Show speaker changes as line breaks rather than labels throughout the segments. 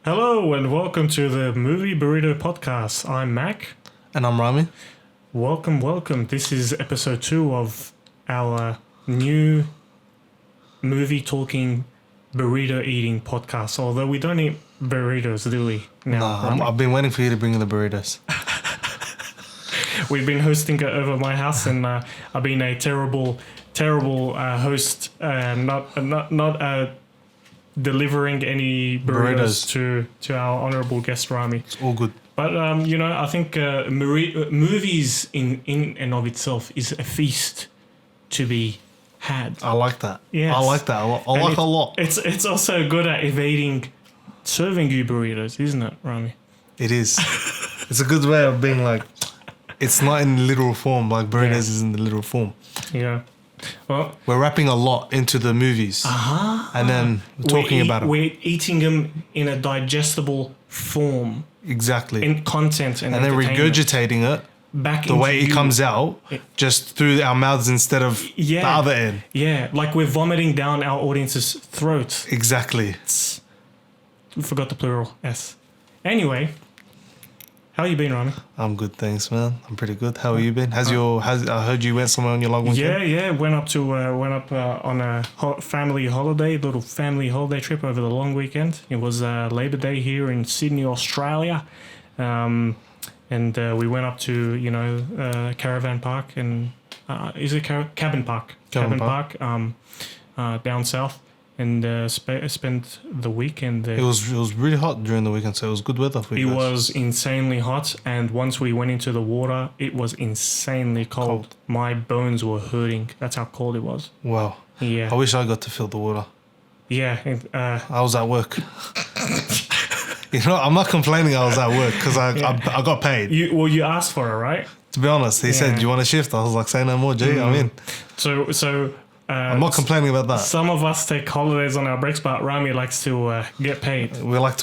Hello and welcome to the Movie Burrito Podcast. I'm Mac.
And I'm Rami.
Welcome. This is episode 2 of our new movie talking burrito eating podcast. Although we don't eat burritos, do we?
I've been waiting for you to bring in the burritos.
We've been hosting it over my house, and I've been a terrible host. Not delivering any burritos to our honorable guest Rami.
It's all good.
But I think movies in and of itself is a feast to be had.
I like that.
Yes.
I like that a lot. I like a lot.
It's also good at evading serving you burritos, isn't it, Rami?
It is. It's a good way of being like, it's not in literal form, like burritos is in the literal form.
Yeah. Well,
we're wrapping a lot into the movies and then talking about them.
We're eating them in a digestible form.
Exactly.
In content and
then regurgitating it
back
the way it comes out, just through our mouths instead of the other end.
Yeah, like we're vomiting down our audience's throats.
Exactly.
We forgot the plural S. Anyway, how you been, Rami?
I'm good, thanks, man. I'm pretty good. How have you been? I heard you went somewhere on your long weekend.
Yeah. Went up on a family holiday, little family holiday trip over the long weekend. It was Labor Day here in Sydney, Australia, and we went up to Caravan Park and is it Cabin Park? Cabin Park, down south. And spent the weekend there.
It was really hot during the weekend, so it was good weather for you guys.
It was insanely hot, and once we went into the water, it was insanely cold. My bones were hurting. That's how cold it was.
Wow.
Yeah.
I wish I got to feel the water.
Yeah.
I was at work. I'm not complaining I was at work because I got paid.
You asked for it, right?
To be honest, he said, "Do you want a shift?" I was like, "Say no more, G. I'm in."
So.
I'm not complaining about that.
Some of us take holidays on our breaks, but Rami likes to get paid.
We like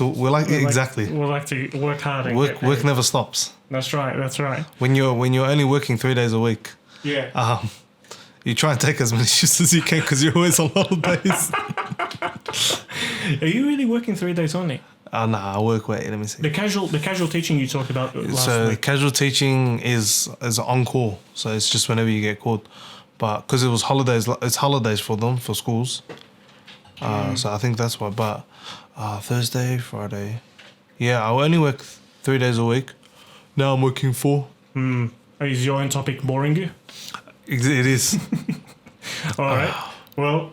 exactly.
We like to work hard and
work never stops.
That's right.
When you're only working 3 days a week, you try and take as many shifts as you can because you're always on holidays.
Are you really working 3 days only?
No, I work. Wait, let me see.
The casual teaching you talked about last week.
Casual teaching is on call, so it's just whenever you get called. But because it was holidays, it's holidays for them, for schools. So I think that's why. But Thursday, Friday. Yeah, I only work 3 days a week. Now I'm working 4.
Is your own topic boring you?
It is.
All right. Well,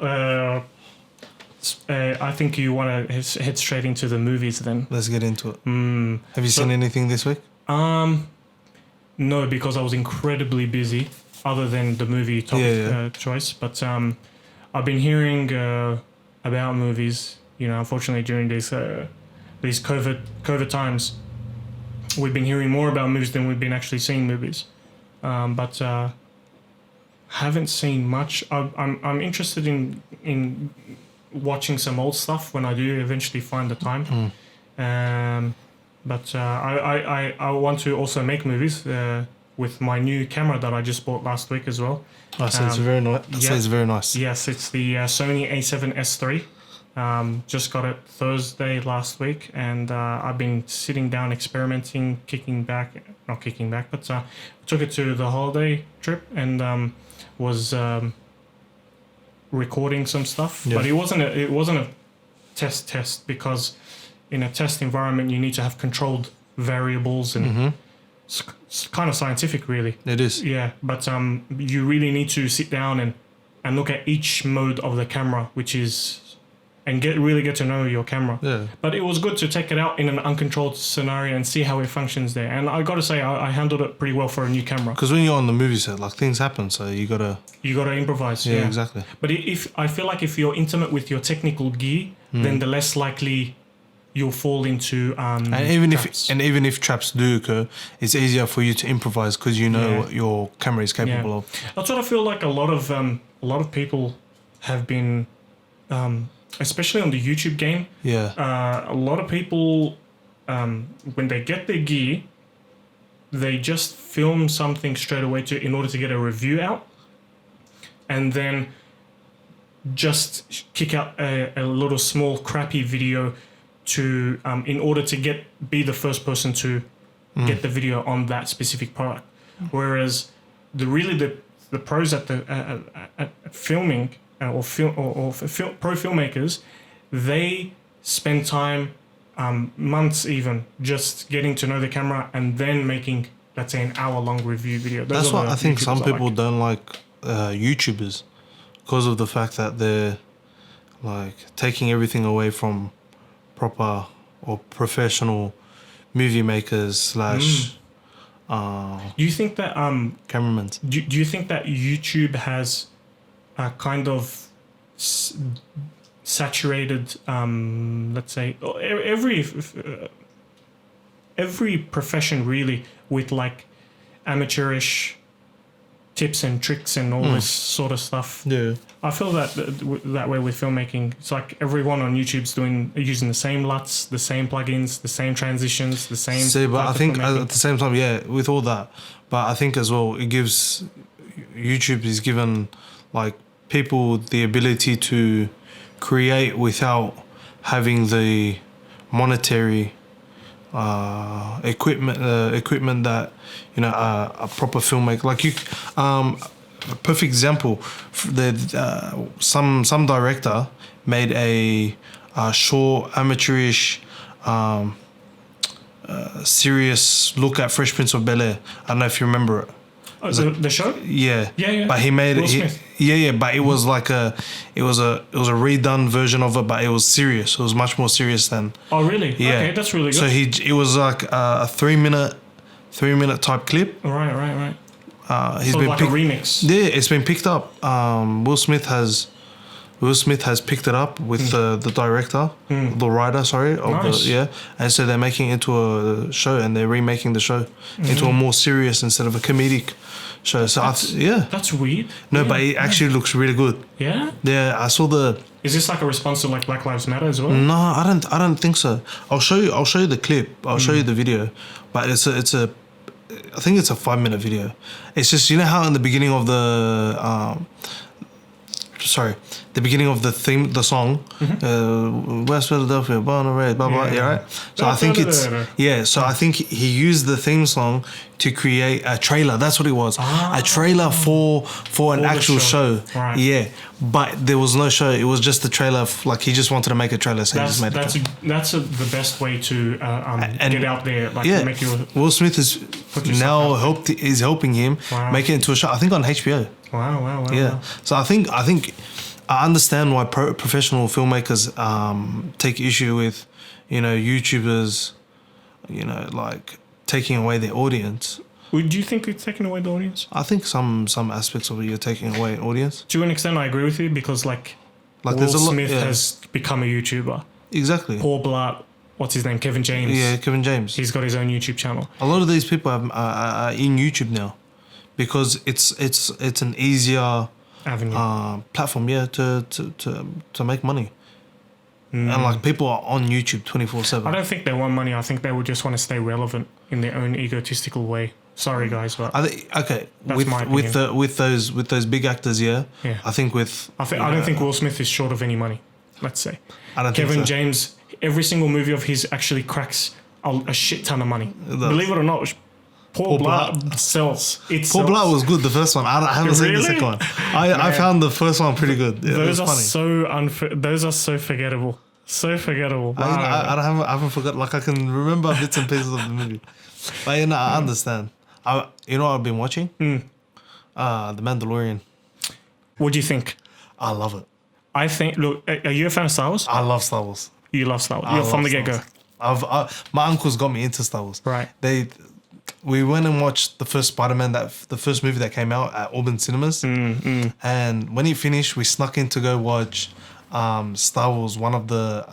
I think you want to head straight into the movies then.
Let's get into it. Have you seen anything this week?
No, because I was incredibly busy. Other than the movie topic choice, but I've been hearing about movies. Unfortunately, during these COVID times, we've been hearing more about movies than we've been actually seeing movies. But haven't seen much. I'm interested in watching some old stuff when I do eventually find the time. But I want to also make movies. With my new camera that I just bought last week as well.
So it's very nice. It's very nice.
Yes, it's the Sony A7S III. Just got it Thursday last week, and I've been sitting down experimenting, not kicking back, but took it to the holiday trip and was recording some stuff. Yeah. But it wasn't a test because in a test environment you need to have controlled variables and. It's kind of scientific, really.
It is.
Yeah, but you really need to sit down and look at each mode of the camera, and get to know your camera.
Yeah.
But it was good to take it out in an uncontrolled scenario and see how it functions there. And I got to say, I handled it pretty well for a new camera.
Because when you're on the movie set, like things happen, so you gotta
improvise.
Yeah, exactly.
But I feel like if you're intimate with your technical gear, then the less likely you'll fall into traps.
Even if traps do occur, it's easier for you to improvise because you know what your camera is capable of.
That's what I feel like a lot of people have been, especially on the YouTube game.
Yeah.
A lot of people, when they get their gear, they just film something straight away in order to get a review out, and then just kick out a little small crappy video to in order to be the first person to get the video on that specific product. Whereas the pros at filming pro filmmakers, they spend time, months even, just getting to know the camera and then making, let's say, an hour-long review video.
That's why I think some people don't like YouTubers, because of the fact that they're like taking everything away from proper or professional movie makers /
do you think that
cameramen?
Do you think that YouTube has a kind of saturated, let's say, every profession really, with like amateurish tips and tricks and all this sort of stuff?
Yeah.
I feel that way with filmmaking. It's like everyone on YouTube's using the same LUTs, the same plugins, the same transitions, the same.
See, but I think at the same time, yeah, with all that, but I think as well, YouTube is given like people the ability to create without having the monetary equipment that, you know, a proper filmmaker like you. A perfect example, some director made a short amateurish serious look at Fresh Prince of Bel-Air. I don't know if you remember it.
Oh, the show?
Yeah.
Yeah.
But he made it. But it was like it was a redone version of it, but it was serious. It was much more serious than.
Oh really?
Yeah.
Okay, that's really good.
So it was like a 3-minute type clip.
Right.
He's
so
been
like a remix.
Yeah, it's been picked up. Will Smith has picked it up with the director, the writer,
Nice.
and so they're making it into a show, and they're remaking the show into a more serious instead of a comedic show. So
that's weird.
No, but it actually looks really good.
Yeah.
Yeah, I saw the.
Is this like a response to like Black Lives Matter as well?
No, I don't think so. I'll show you the clip. I'll show you the video, but it's a. I think it's a 5-minute video. It's just, you know how in the beginning of the theme, the song, West Philadelphia, born and raised, blah blah, yeah, right. So I think I think he used the theme song to create a trailer. That's what it was. A trailer for an actual show.
Right.
Yeah, but there was no show. It was just the trailer. Like he just wanted to make a trailer, so he just made it.
That's the best way to get out there. Like make your.
Will Smith is now helping him make it into a show. I think on HBO.
Wow.
Yeah. Wow. So I think I understand why professional filmmakers take issue with, you know, YouTubers, you know, like taking away their audience.
Do you think it's taking away the audience?
I think some aspects of it you're taking away an audience.
To an extent, I agree with you, because like Will Smith has become a YouTuber.
Exactly.
Paul Blart, what's his name? Kevin James.
Yeah, Kevin James.
He's got his own YouTube channel.
A lot of these people are in YouTube now, because it's an easier
avenue
platform, to make money. And like people are on YouTube 24/7.
I don't think they want money. I think they would just want to stay relevant in their own egotistical way. Sorry, guys, but
I think
that's my opinion.
with those big actors, I think
I don't think Will Smith is short of any money. Let's say
I don't
Kevin
think so.
James. Every single movie of his actually cracks a shit ton of money. Believe it or not, Paul Blart sells.
Paul Blart was good, the first one. I haven't seen the second one. I found the first one pretty good. Yeah,
those are
funny.
Those are so forgettable. So forgettable. Wow.
I haven't forgot. Like I can remember bits and pieces of the movie. But I understand. You know what I've been watching? The Mandalorian.
What do you think?
I love it.
I think. Look, are you a fan of Star Wars?
I love Star Wars.
You love Star Wars. You're from the get-go.
My uncles got me into Star Wars.
Right.
We went and watched the first Spider-Man, the first movie that came out at Auburn Cinemas. And when it finished, we snuck in to go watch Star Wars, one of the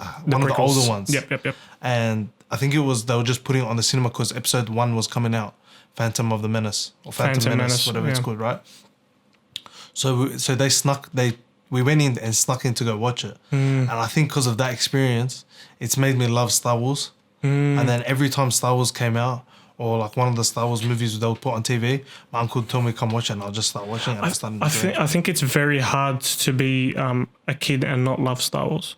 older ones.
Yep.
And I think they were just putting it on the cinema because episode 1 was coming out, Phantom of the Menace or Phantom Menace, whatever it's called, right? So we went in and snuck in to go watch it. And I think because of that experience, it's made me love Star Wars. And then every time Star Wars came out, or like one of the Star Wars movies they would put on TV, my uncle would tell me come watch it, and I'll just start watching it.
I think it's very hard to be a kid and not love Star Wars.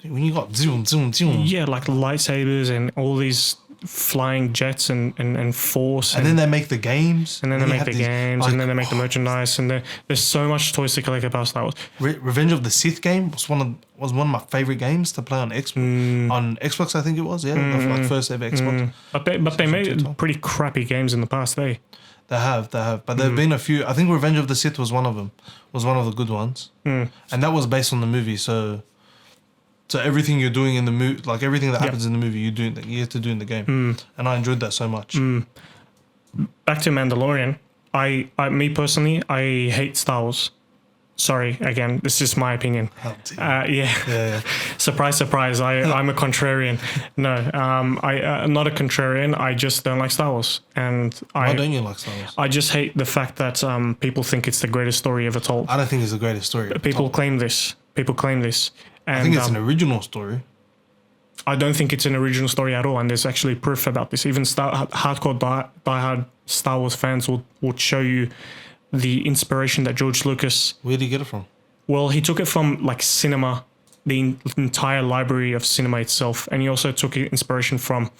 When you got zoom, zoom, zoom.
Yeah, like lightsabers and all these flying jets and force.
And then they make the games.
And then they make the games, and then they make the merchandise, and there's so much toys to collect about Star Wars.
Revenge of the Sith game was one of my favorite games to play on Xbox. On Xbox, I think it was. Yeah, like first ever Xbox.
But they made pretty crappy games in the past. They
have, but there've been a few. I think Revenge of the Sith was one of them. Was one of the good ones, and that was based on the movie. So everything you're doing in the movie, like everything that happens in the movie, you have to do in the game. And I enjoyed that so much.
Back to Mandalorian. Me personally, I hate Star Wars. Sorry, again, this is my opinion. Yeah. Surprise, surprise. I'm a contrarian. No, I'm not a contrarian. I just don't like Star Wars. And
why don't you like Star Wars?
I just hate the fact that people think it's the greatest story ever told.
I don't think it's the greatest story.
People claim this. And,
I think it's an original story.
I don't think it's an original story at all, and there's actually proof about this. Even hardcore diehard Star Wars fans would show you the inspiration that George Lucas...
Where did he get it from?
Well, he took it from like cinema, the entire library of cinema itself, and he also took inspiration from...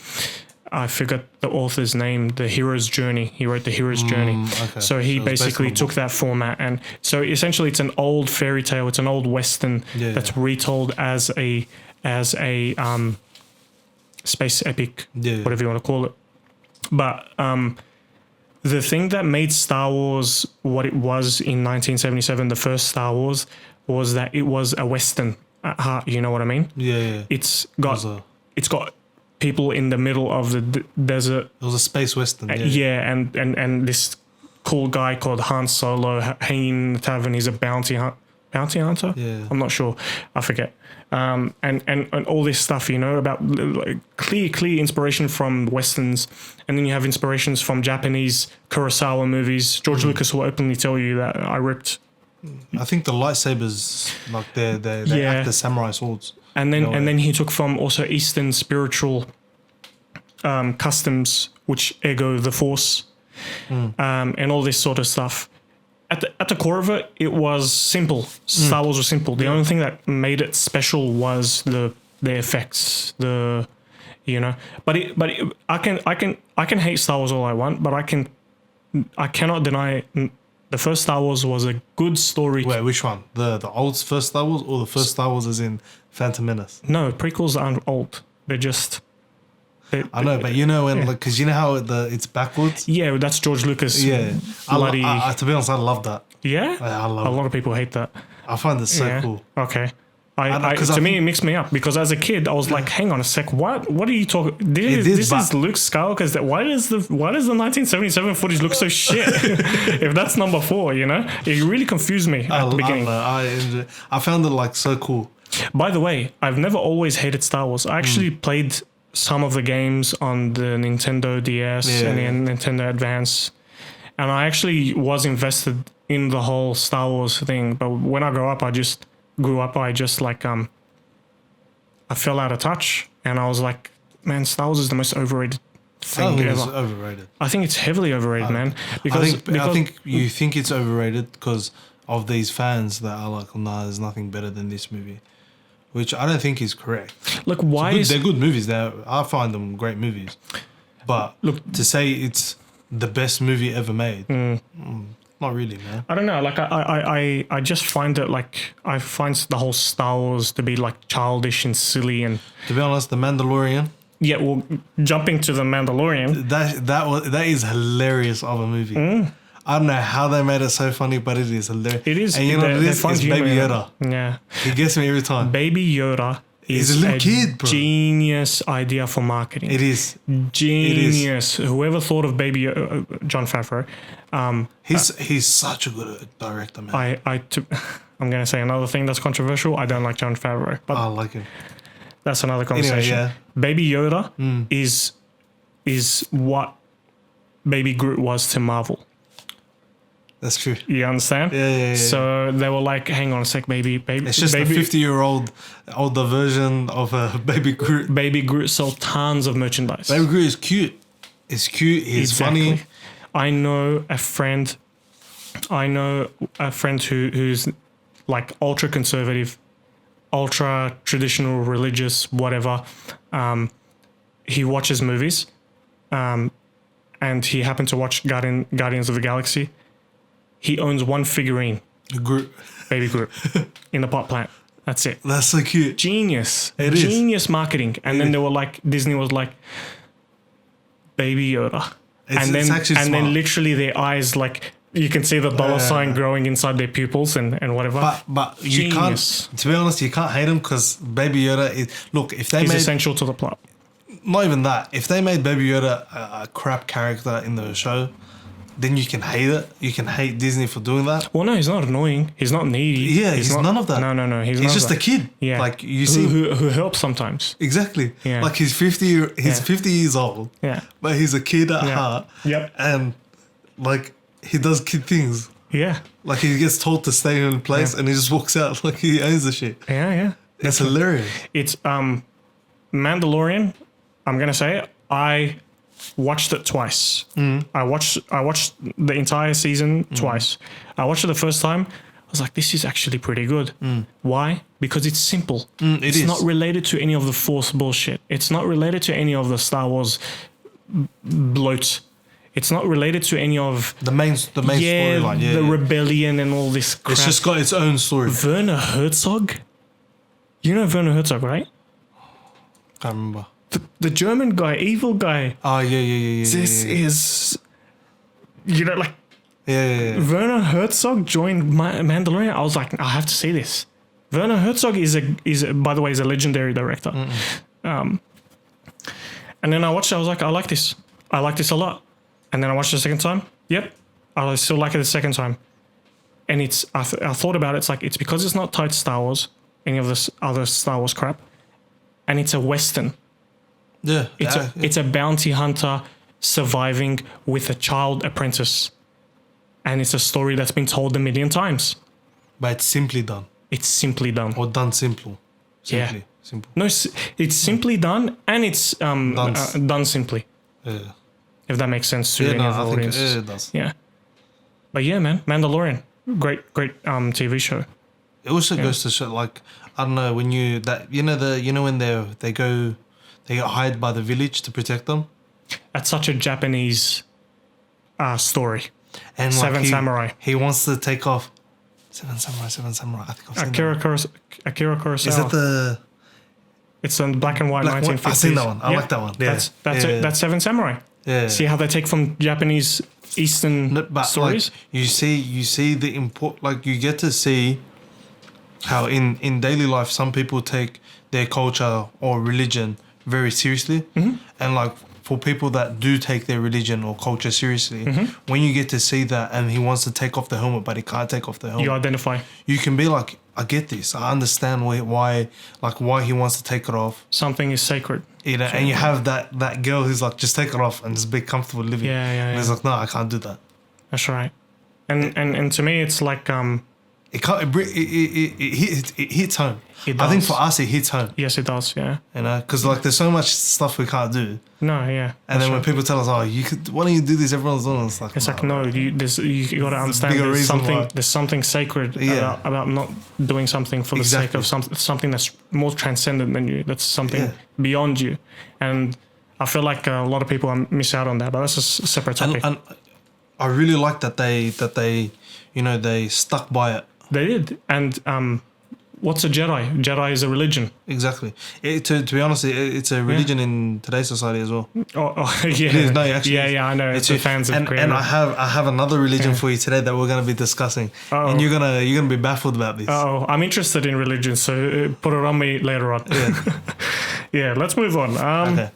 I forgot the author's name, The Hero's Journey. He wrote The Hero's Journey. Okay. So he basically took that format. And so essentially it's an old fairy tale. It's an old Western that's retold as a space epic, whatever you want to call it. But the thing that made Star Wars what it was in 1977, the first Star Wars, was that it was a Western at heart. You know what I mean?
Yeah.
It's got people in the middle of the desert.
It was a space Western.
And this cool guy called Han Solo hanging in the tavern. He's a bounty hunter?
Yeah.
I'm not sure. I forget. And all this stuff, about like, clear inspiration from Westerns. And then you have inspirations from Japanese Kurosawa movies. George Lucas will openly tell you that I ripped.
I think the lightsabers, like they act as samurai swords.
And then he took from also Eastern spiritual customs, which ego the Force, and all this sort of stuff. At the core of it, it was simple. Star Wars was simple. The only thing that made it special was the effects. But I can hate Star Wars all I want, but I cannot deny the first Star Wars was a good story.
Wait, which one? The old first Star Wars or the first Star Wars as in Phantom Menace?
No, prequels aren't old. They're just...
I know, but because you know how it's backwards?
Yeah, that's George Lucas.
Yeah. To be honest, I love that.
Yeah?
I love it.
A lot of people hate that.
I find it so cool.
Okay. To me, it mixed me up because as a kid, I was like, "Hang on a sec, what are you talking? This is Luke Skywalker's. Why does the 1977 footage look so shit? If that's number 4, it really confused me at the beginning.
I found it like so cool.
By the way, I've never always hated Star Wars. I actually played some of the games on the Nintendo DS and the Nintendo Advance, and I actually was invested in the whole Star Wars thing. But when I grew up, I just like I fell out of touch, and I was like, man, Star Wars is the most overrated thing ever. It's
overrated.
I think it's heavily overrated, man.
Because I think you think it's overrated because of these fans that are like, nah, there's nothing better than this movie, which I don't think is correct.
Look,
they're good movies. I find them great movies, but to say it's the best movie ever made. Not really, man.
I don't know. Like I just find it like I find the whole Star Wars to be like childish and silly. And
to be honest, the Mandalorian.
Yeah, well, jumping to the Mandalorian.
That is hilarious of a movie. I don't know how they made it so funny, but it is hilarious.
It is.
And you know what it is? It's Baby Yoda.
Yeah.
He gets me every time.
Baby Yoda is
a little kid, bro.
Genius idea for marketing.
It is.
Genius. Whoever thought of Baby Jon Favreau.
He's such a good director, man.
I'm going to say another thing that's controversial. I don't like Jon Favreau. But
I like him.
That's another conversation.
Anyway,
Baby Yoda is what Baby Groot was to Marvel.
That's true.
You understand?
Yeah.
So they were like, hang on a sec, baby.
It's just a 50-year-old older version of a Baby Groot.
Baby Groot sold tons of merchandise.
Baby Groot is cute. He's cute. He's funny.
I know a friend who's like ultra conservative, ultra traditional, religious, whatever. He watches movies, and he happened to watch Guardians of the Galaxy. He owns one figurine, baby Groot, in the pot plant. That's it.
That's so cute.
Genius.
It
Genius
is.
marketing. And then they were like, Disney was like, Baby Yoda.
It's actually smart.
then literally their eyes, like, you can see the dollar sign growing inside their pupils and whatever.
But you can't, to be honest, you can't hate him because Baby Yoda is, look, if they
He's
made,
essential to the plot.
not even that, if they made Baby Yoda a crap character in the show, then you can hate it. You can hate Disney for doing that.
Well, no, he's not annoying. He's not needy.
Yeah, he's
not,
none of that.
No. He's
just a kid.
Yeah.
Like, you see.
Who helps sometimes.
Exactly.
Yeah.
Like, he's 50 years old.
Yeah.
But he's a kid at heart.
Yep.
And, like, he does kid things.
Yeah.
Like, he gets told to stay in place and he just walks out like he owns the shit.
Yeah.
It's hilarious.
It's Mandalorian. I'm going to say it. I watched it twice. I watched the entire season twice. I watched it the first time. I was like, this is actually pretty good. Why? Because it's simple. It's not related to any of the Force bullshit. It's not related to any of the Star Wars bloat. It's not related to any of
the main storyline. Yeah,
the rebellion and all this crap.
It's just got its own story.
Werner Herzog? You know Werner Herzog, right?
Can't remember.
The German guy, evil guy.
Oh, yeah.
This is, you know, like,
Yeah.
Werner Herzog joined Mandalorian. I was like, I have to see this. Werner Herzog is by the way, is a legendary director. And then I watched it. I was like, I like this. I like this a lot. And then I watched it the second time. Yep, I still like it the second time. And I thought about it. It's like, it's because it's not tied to Star Wars, any of this other Star Wars crap, and it's a Western.
Yeah.
It's a bounty hunter surviving with a child apprentice. And it's a story that's been told a million times.
But it's simply done.
It's simply done.
Or done simple.
Simple.
Simple.
No, it's simply done and it's done simply.
Yeah.
If that makes sense to any of the audiences.
It does.
Yeah. But yeah, man, Mandalorian. Great TV show.
It also goes to show, like, I don't know, when when they get hired by the village to protect them.
That's such a Japanese story.
And
Seven Samurai.
He wants to take off Seven Samurai. I think I've seen
Akira Kurosawa.
Is that the?
It's in black and white 1950s.
I've seen that one. I like that one. Yeah.
That's Seven Samurai.
Yeah.
See how they take from Japanese Eastern stories?
Like, you see the import. Like, you get to see how in daily life some people take their culture or religion very seriously, and like for people that do take their religion or culture seriously, when you get to see that and he wants to take off the helmet but he can't take off the helmet,
you identify.
You can be like, I get this. I understand why he wants to take it off.
Something is sacred.
You know, and you have that girl who's like, just take it off and just be comfortable living.
Yeah.
And he's like, no, I can't do that.
That's right. And to me, it's like
it hits home.
It does.
I think for us, it hits home.
Yes, it does. Yeah.
You know, because like there's so much stuff we can't do.
No, yeah.
And then when people tell us, "Oh, why don't you do this?" Everyone's doing it. It's like
no. You got to understand. There's something sacred about not doing something for the sake of something that's more transcendent than you. That's something beyond you, and I feel like a lot of people miss out on that. But that's a separate topic.
And I really like that they they stuck by it.
They did, and what's a Jedi? Jedi is a religion.
Exactly. To be honest, it's a religion in today's society as well.
Oh yeah.
It is. No, actually,
yeah, I know. It's the fans of
and I have another religion for you today that we're going to be discussing, and you're gonna be baffled about this.
Oh, I'm interested in religion, so put it on me later on.
Yeah.
Yeah. Let's move on.
Okay.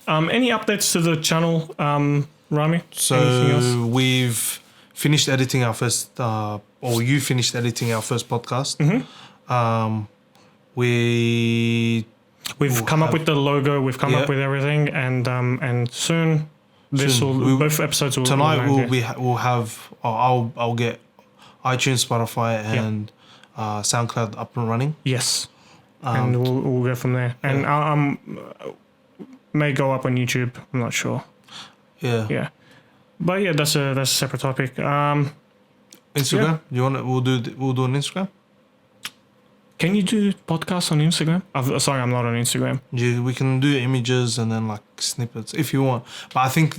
Any updates to the channel, Rami?
So we've finished editing our first, or you finished editing our first podcast. We've
come up with the logo. We've come up with everything, and soon both episodes will.
Tonight we'll have. I'll get iTunes, Spotify, and SoundCloud up and running.
Yes, and we'll go from there. And may go up on YouTube. I'm not sure.
Yeah.
Yeah. But yeah, that's a separate topic.
Instagram? You want to? We'll do an Instagram.
Can you do podcasts on Instagram? Sorry, I'm not on Instagram.
Yeah, we can do images and then like snippets if you want. But I think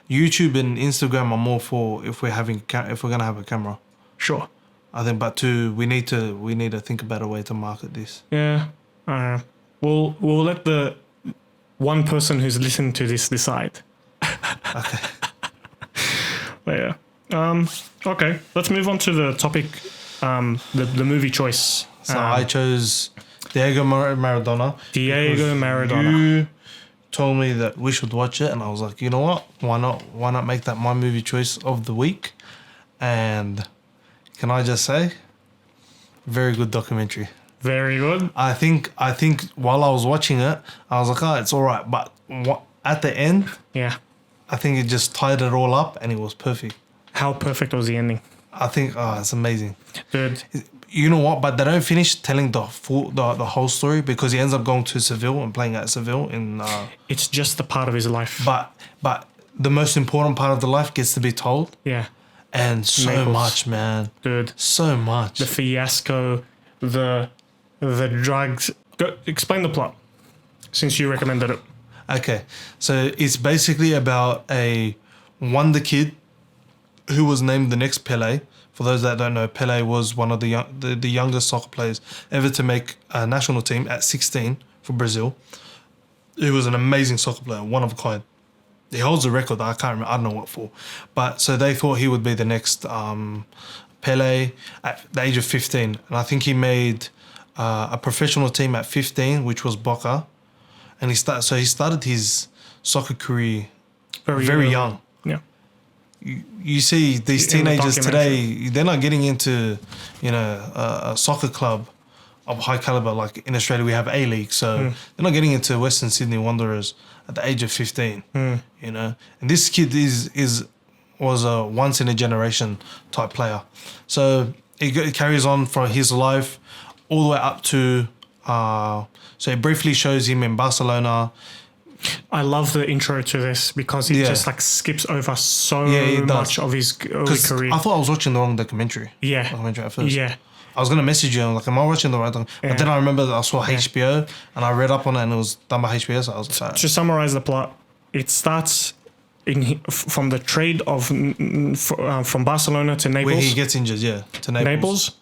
YouTube and Instagram are more for if we're gonna have a camera.
Sure.
I think, but we need to think about a way to market this.
Yeah. We'll let the one person who's listened to this decide.
Okay.
But yeah. Okay. Let's move on to the topic. The movie choice.
So I chose Diego Maradona.
Diego Maradona.
You told me that we should watch it, and I was like, you know what? Why not? Why not make that my movie choice of the week? And can I just say, very good documentary.
Very good.
I think while I was watching it, I was like, oh, it's all right. But at the end,
yeah,
I think it just tied it all up, and it was perfect.
How perfect was the ending?
I think, it's amazing.
Dude.
You know what? But they don't finish telling the whole story because he ends up going to Seville and playing at Seville in.
It's just a part of his life.
But the most important part of the life gets to be told.
Yeah.
And so
Naples.
much, man.
Dude.
So much.
The fiasco, the drugs. Explain the plot, since you recommended it.
Okay, so it's basically about a wonder kid who was named the next Pele. For those that don't know, Pele was one of the youngest soccer players ever to make a national team at 16 for Brazil. He was an amazing soccer player, one of a kind. He holds a record that I can't remember, I don't know what for. But so they thought he would be the next Pele at the age of 15. And I think he made a professional team at 15, which was Boca. And he started his soccer career very young.
Yeah.
You see these teenagers today, they're not getting into, a soccer club of high caliber. Like in Australia, we have A-League. So they're not getting into Western Sydney Wanderers at the age of 15, And this kid was a once in a generation type player. So it carries on from his life all the way up to, so it briefly shows him in Barcelona.
I love the intro to this because it just like skips over so much of his early career.
I thought I was watching the wrong documentary.
Yeah.
Documentary at first.
Yeah.
I was going to message you and like, am I watching the right thing? But then I remember that I saw HBO and I read up on it and it was done by HBO. So I was like,
to summarize the plot, it starts from the trade of from Barcelona to Naples.
Where he gets injured, to Naples.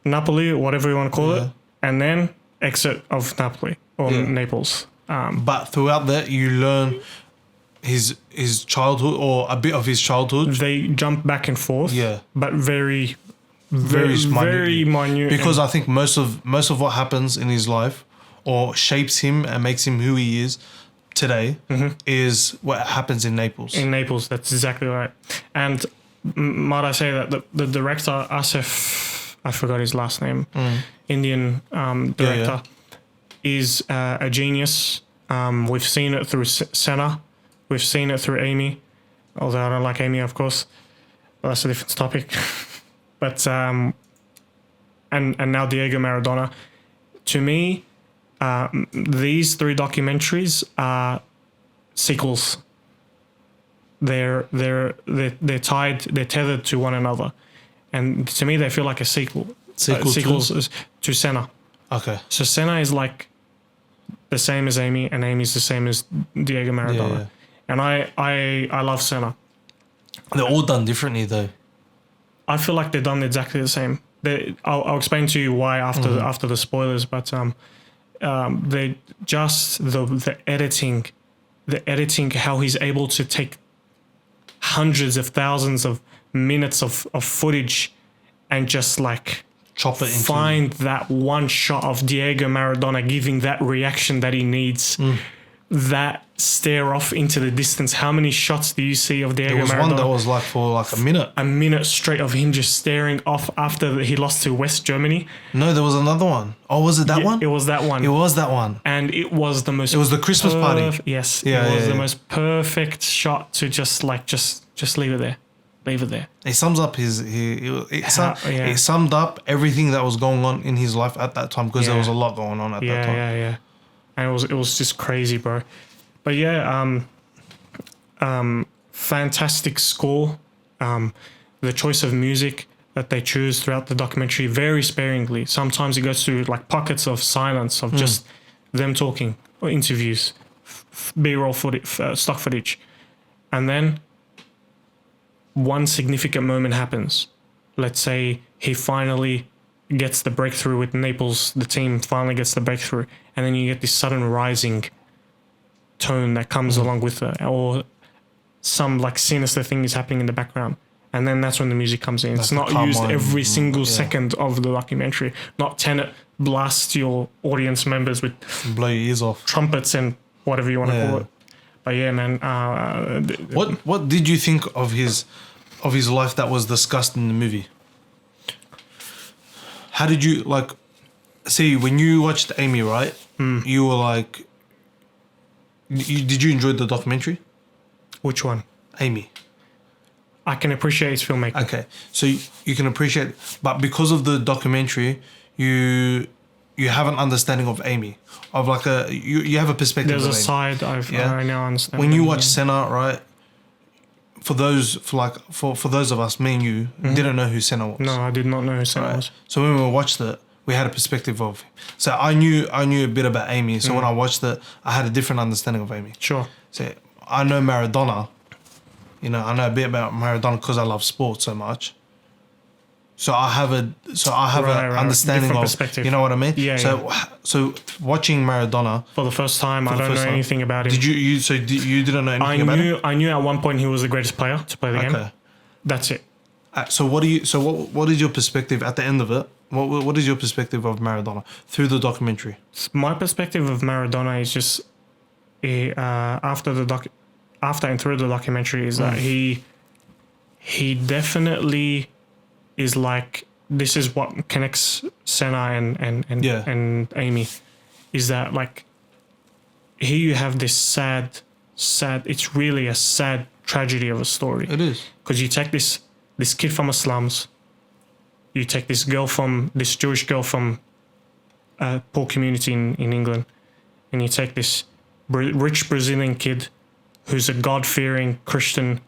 Napoli, whatever you want to call it, and then exit of Napoli or Naples.
But throughout that, you learn his childhood or a bit of his childhood.
They jump back and forth, but very minute.
Because I think most of what happens in his life or shapes him and makes him who he is today is what happens in Naples.
In Naples, that's exactly right. And might I say that the director, Asif, I forgot his last name, Indian director, is a genius. We've seen it through Senna. We've seen it through Amy, although I don't like Amy, of course. But that's a different topic. But and now Diego Maradona. To me, these three documentaries are sequels. They're tied. They're tethered to one another, and to me, they feel like a sequel. Sequels to Senna.
Okay.
So Senna is like the same as Amy, and Amy's the same as Diego Maradona.
Yeah.
And I love Senna.
They're all done differently though.
I feel like they're done exactly the same. I'll explain to you why after the spoilers, but they just the editing, how he's able to take hundreds of thousands of minutes of footage and just like
chop it into
find that one shot of Diego Maradona giving that reaction that he needs. That stare off into the distance. How many shots do you see of Diego Maradona?
There was one that was like for like a minute.
A minute straight of him just staring off after he lost to West Germany.
No, there was another one. Oh, was it that one?
It was that one.
It was that one.
And it was the most...
It was the Christmas party.
Yes. It was the most perfect shot to just leave it there. Leave it there.
It sums up it summed up everything that was going on in his life at that time because there was a lot going on at that time.
Yeah. And it was just crazy, bro. But yeah, fantastic score. The choice of music that they choose throughout the documentary, very sparingly. Sometimes it goes through like pockets of silence of just them talking or interviews, B-roll footage, stock footage. And then one significant moment happens. Let's say he finally gets the breakthrough with Naples, the team finally gets the breakthrough, and then you get this sudden rising tone that comes along with it, or some like sinister thing is happening in the background. And then that's when the music comes in. It's not used every single second of the documentary. Not Tenet blasts your audience members with
blow your ears off,
trumpets and whatever you want to call it. But yeah, man.
What did you think of his life that was discussed in the movie? How did you like? See, when you watched Amy, right? You were like, did you enjoy the documentary?
Which one?
Amy.
I can appreciate his filmmaking.
Okay, so you can appreciate, but because of the documentary, you have an understanding of Amy, of like you have a perspective.
There's
of
a
Amy.
side I now understand.
When you watch Senna, right? For those of us, me and you didn't know who Senna was.
No, I did not know who Senna was.
So when we watched it, we had a perspective of him. So I knew a bit about Amy. So when I watched it, I had a different understanding of Amy.
Sure.
So I know Maradona. I know a bit about Maradona because I love sports so much. So I have an understanding
different
of
perspective.
You know what I mean?
Yeah.
So watching Maradona
for the first time, I don't know anything about him.
Did you? You didn't know anything about him?
I knew at one point he was the greatest player to play the game. That's it.
So what is your perspective at the end of it? What is your perspective of Maradona through the documentary?
My perspective of Maradona is just after and through the documentary is that he definitely is like, this is what connects Senna and Amy, is that like here you have this sad it's really a sad tragedy of a story.
It is, because
you take this kid from the slums, you take this Jewish girl from a poor community in England, and you take this rich Brazilian kid who's a God-fearing Christian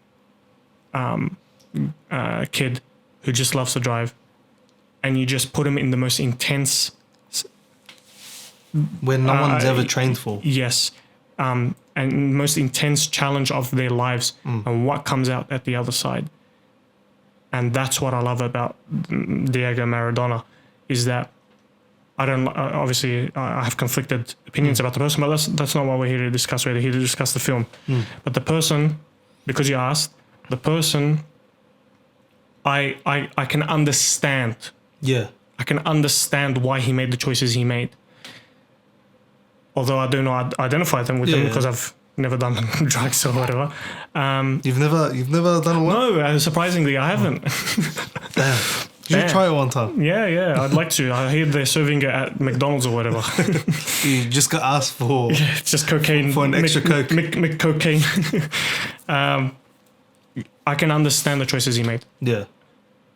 kid who just loves to drive, and you just put him in the most intense...
where no one's ever trained for.
Yes. And most intense challenge of their lives and what comes out at the other side. And that's what I love about Diego Maradona, is that I have conflicted opinions about the person, but that's not what we're here to discuss. We're here to discuss the film. But the person, because you asked, the person, I can understand.
Yeah.
I can understand why he made the choices he made. Although I do not identify them with them because I've never done drugs or whatever.
You've never done what?
No, surprisingly, I haven't.
Damn. You should try it one time.
Yeah, I'd like to. I hear they're serving it at McDonald's or whatever.
You just got asked for...
Yeah, it's just cocaine.
For an extra Coke.
Cocaine. I can understand the choices he made.
Yeah.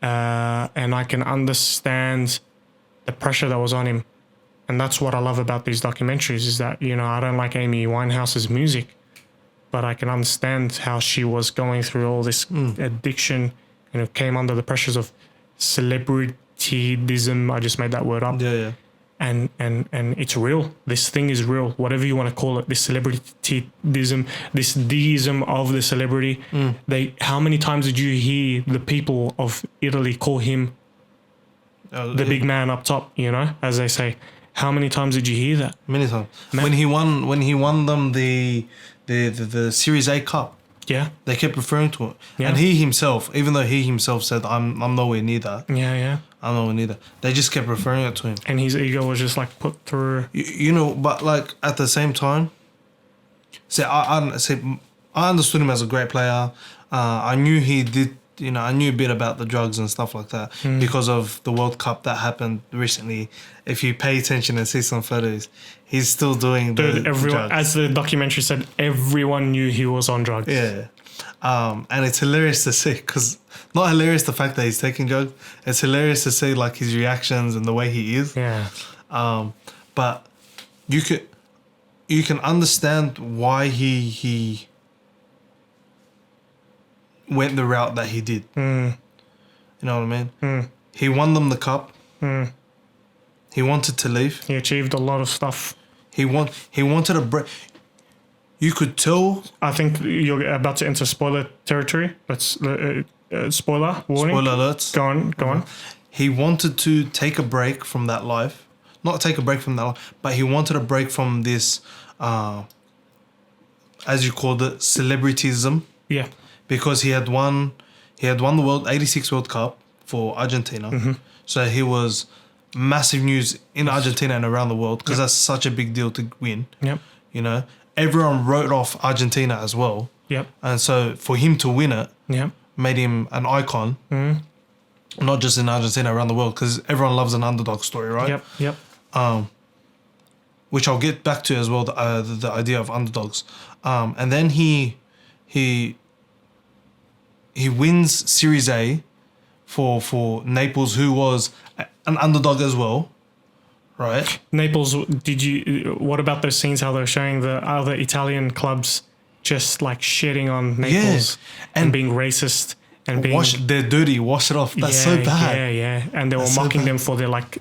And I can understand the pressure that was on him. And that's what I love about these documentaries, is that, I don't like Amy Winehouse's music, but I can understand how she was going through all this addiction, and it came under the pressures of celebrityism. I just made that word up.
Yeah.
And it's real. This thing is real. Whatever you want to call it, this celebrityism, this deism of the celebrity. How many times did you hear the people of Italy call him the big man up top, as they say? How many times did you hear that?
Many times. When he won them the Series A Cup.
Yeah.
They kept referring to it.
Yeah.
And he himself, even though he himself said, I'm nowhere near that.
Yeah.
I'm nowhere near that. They just kept referring it to him.
And his ego was just like put through.
But like at the same time, I understood him as a great player. I knew he did, I knew a bit about the drugs and stuff like that because of the World Cup that happened recently. If you pay attention and see some photos, he's still doing the drugs.
As the documentary said, everyone knew he was on drugs.
Yeah. And it's hilarious to see, because not hilarious the fact that he's taking drugs, it's hilarious to see like his reactions and the way he is.
Yeah.
But you could, you can understand why he went the route that he did. You know what I mean? He won them the cup. He wanted to leave.
He achieved a lot of stuff.
He wanted a break. You could tell.
I think you're about to enter spoiler territory. Let's spoiler warning.
Spoiler alerts.
Go on.
He wanted to take a break from that life. Not take a break from that life, but he wanted a break from this, as you called it, celebrityism.
Yeah.
Because he had won the World 86 World Cup for Argentina. So he was massive news in Argentina and around the world because that's such a big deal to win.
Yep.
You know, everyone wrote off Argentina as well.
Yep. And
so for him to win it, made him an icon. Not just in Argentina, around the world, because everyone loves an underdog story, right?
Yep.
Which I'll get back to as well, the idea of underdogs. And then he wins Series A for Naples, who was an underdog as well, right?
Naples, what about those scenes how they're showing the other Italian clubs just like shitting on Naples and being racist and being...
They're dirty, wash it off. That's so bad.
Yeah. And they were mocking them for their like...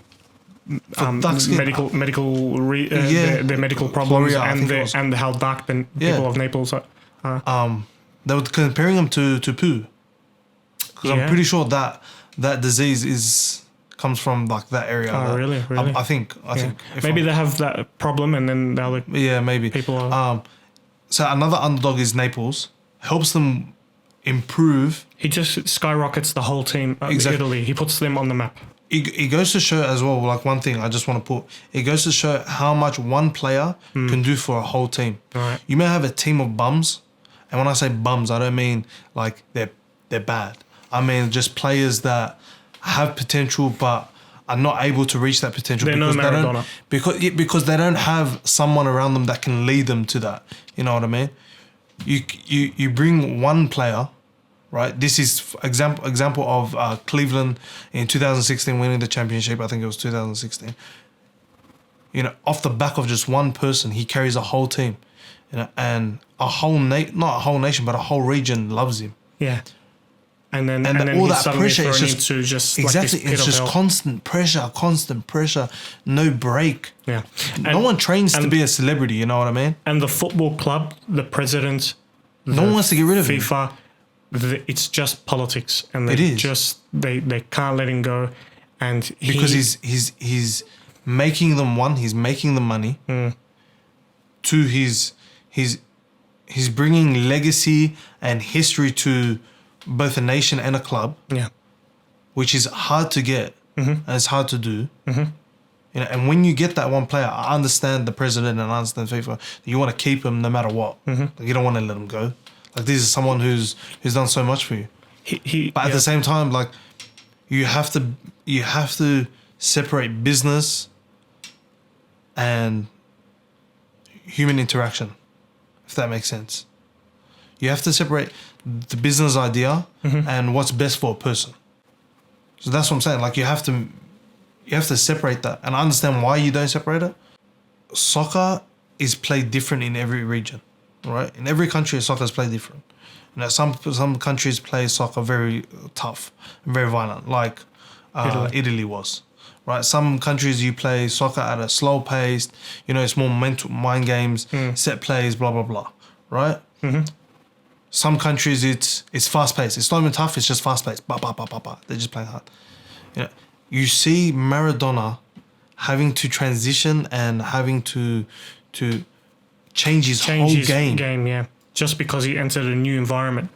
medical their medical problems and how dark the people of Naples are.
They were comparing them to poo, because I'm pretty sure that disease comes from like that area.
Oh, really?
I think
maybe they have that problem, and then the other
maybe
people are.
So another underdog is Naples, helps them improve.
He just skyrockets the whole team. Italy. He puts them on the map.
It goes to show as well, like one thing I just want to put, it goes to show how much one player can do for a whole team.
Right.
You may have a team of bums, and when I say bums, I don't mean like they're bad. I mean just players that have potential but are not able to reach that potential because they don't have someone around them that can lead them to that. You know what I mean? You bring one player. Right, this is example of Cleveland in 2016 winning the championship. I think it was 2016. You know, off the back of just one person, he carries a whole team. You know, and not a whole nation, but a whole region loves him.
Yeah, and then
all that pressure is
just
exactly.
Like
it's just constant pressure, no break.
Yeah,
no one trains to be a celebrity. You know what I mean?
And the football club, the president,
no one wants to get rid of
FIFA. It's just politics, and they can't let him go, and
because he's making them he's making the money. Two, he's bringing legacy and history to both a nation and a club. Yeah, which is hard to get and it's hard to do. You know, and when you get that one player, I understand the president and I understand FIFA. You want to keep him no matter what. Like, you don't want to let him go. Like, this is someone who's done so much for you. But at the same time, like, you have to separate business and human interaction, if that makes sense. You have to separate the business idea and what's best for a person. So that's what I'm saying. Like, you have to separate that, and I understand why you don't separate it. Soccer is played different in every region. Right, in every country, soccer is played different. You know, some countries play soccer very tough and very violent, like Italy was. Right, some countries you play soccer at a slow pace. You know, it's more mental mind games, set plays, blah blah blah. Right. Some countries it's fast paced. It's not even tough. It's just fast paced. Ba ba ba ba ba. They're just playing hard. You know, you see Maradona having to transition and having to change his whole game.
Yeah, just because he entered a new environment.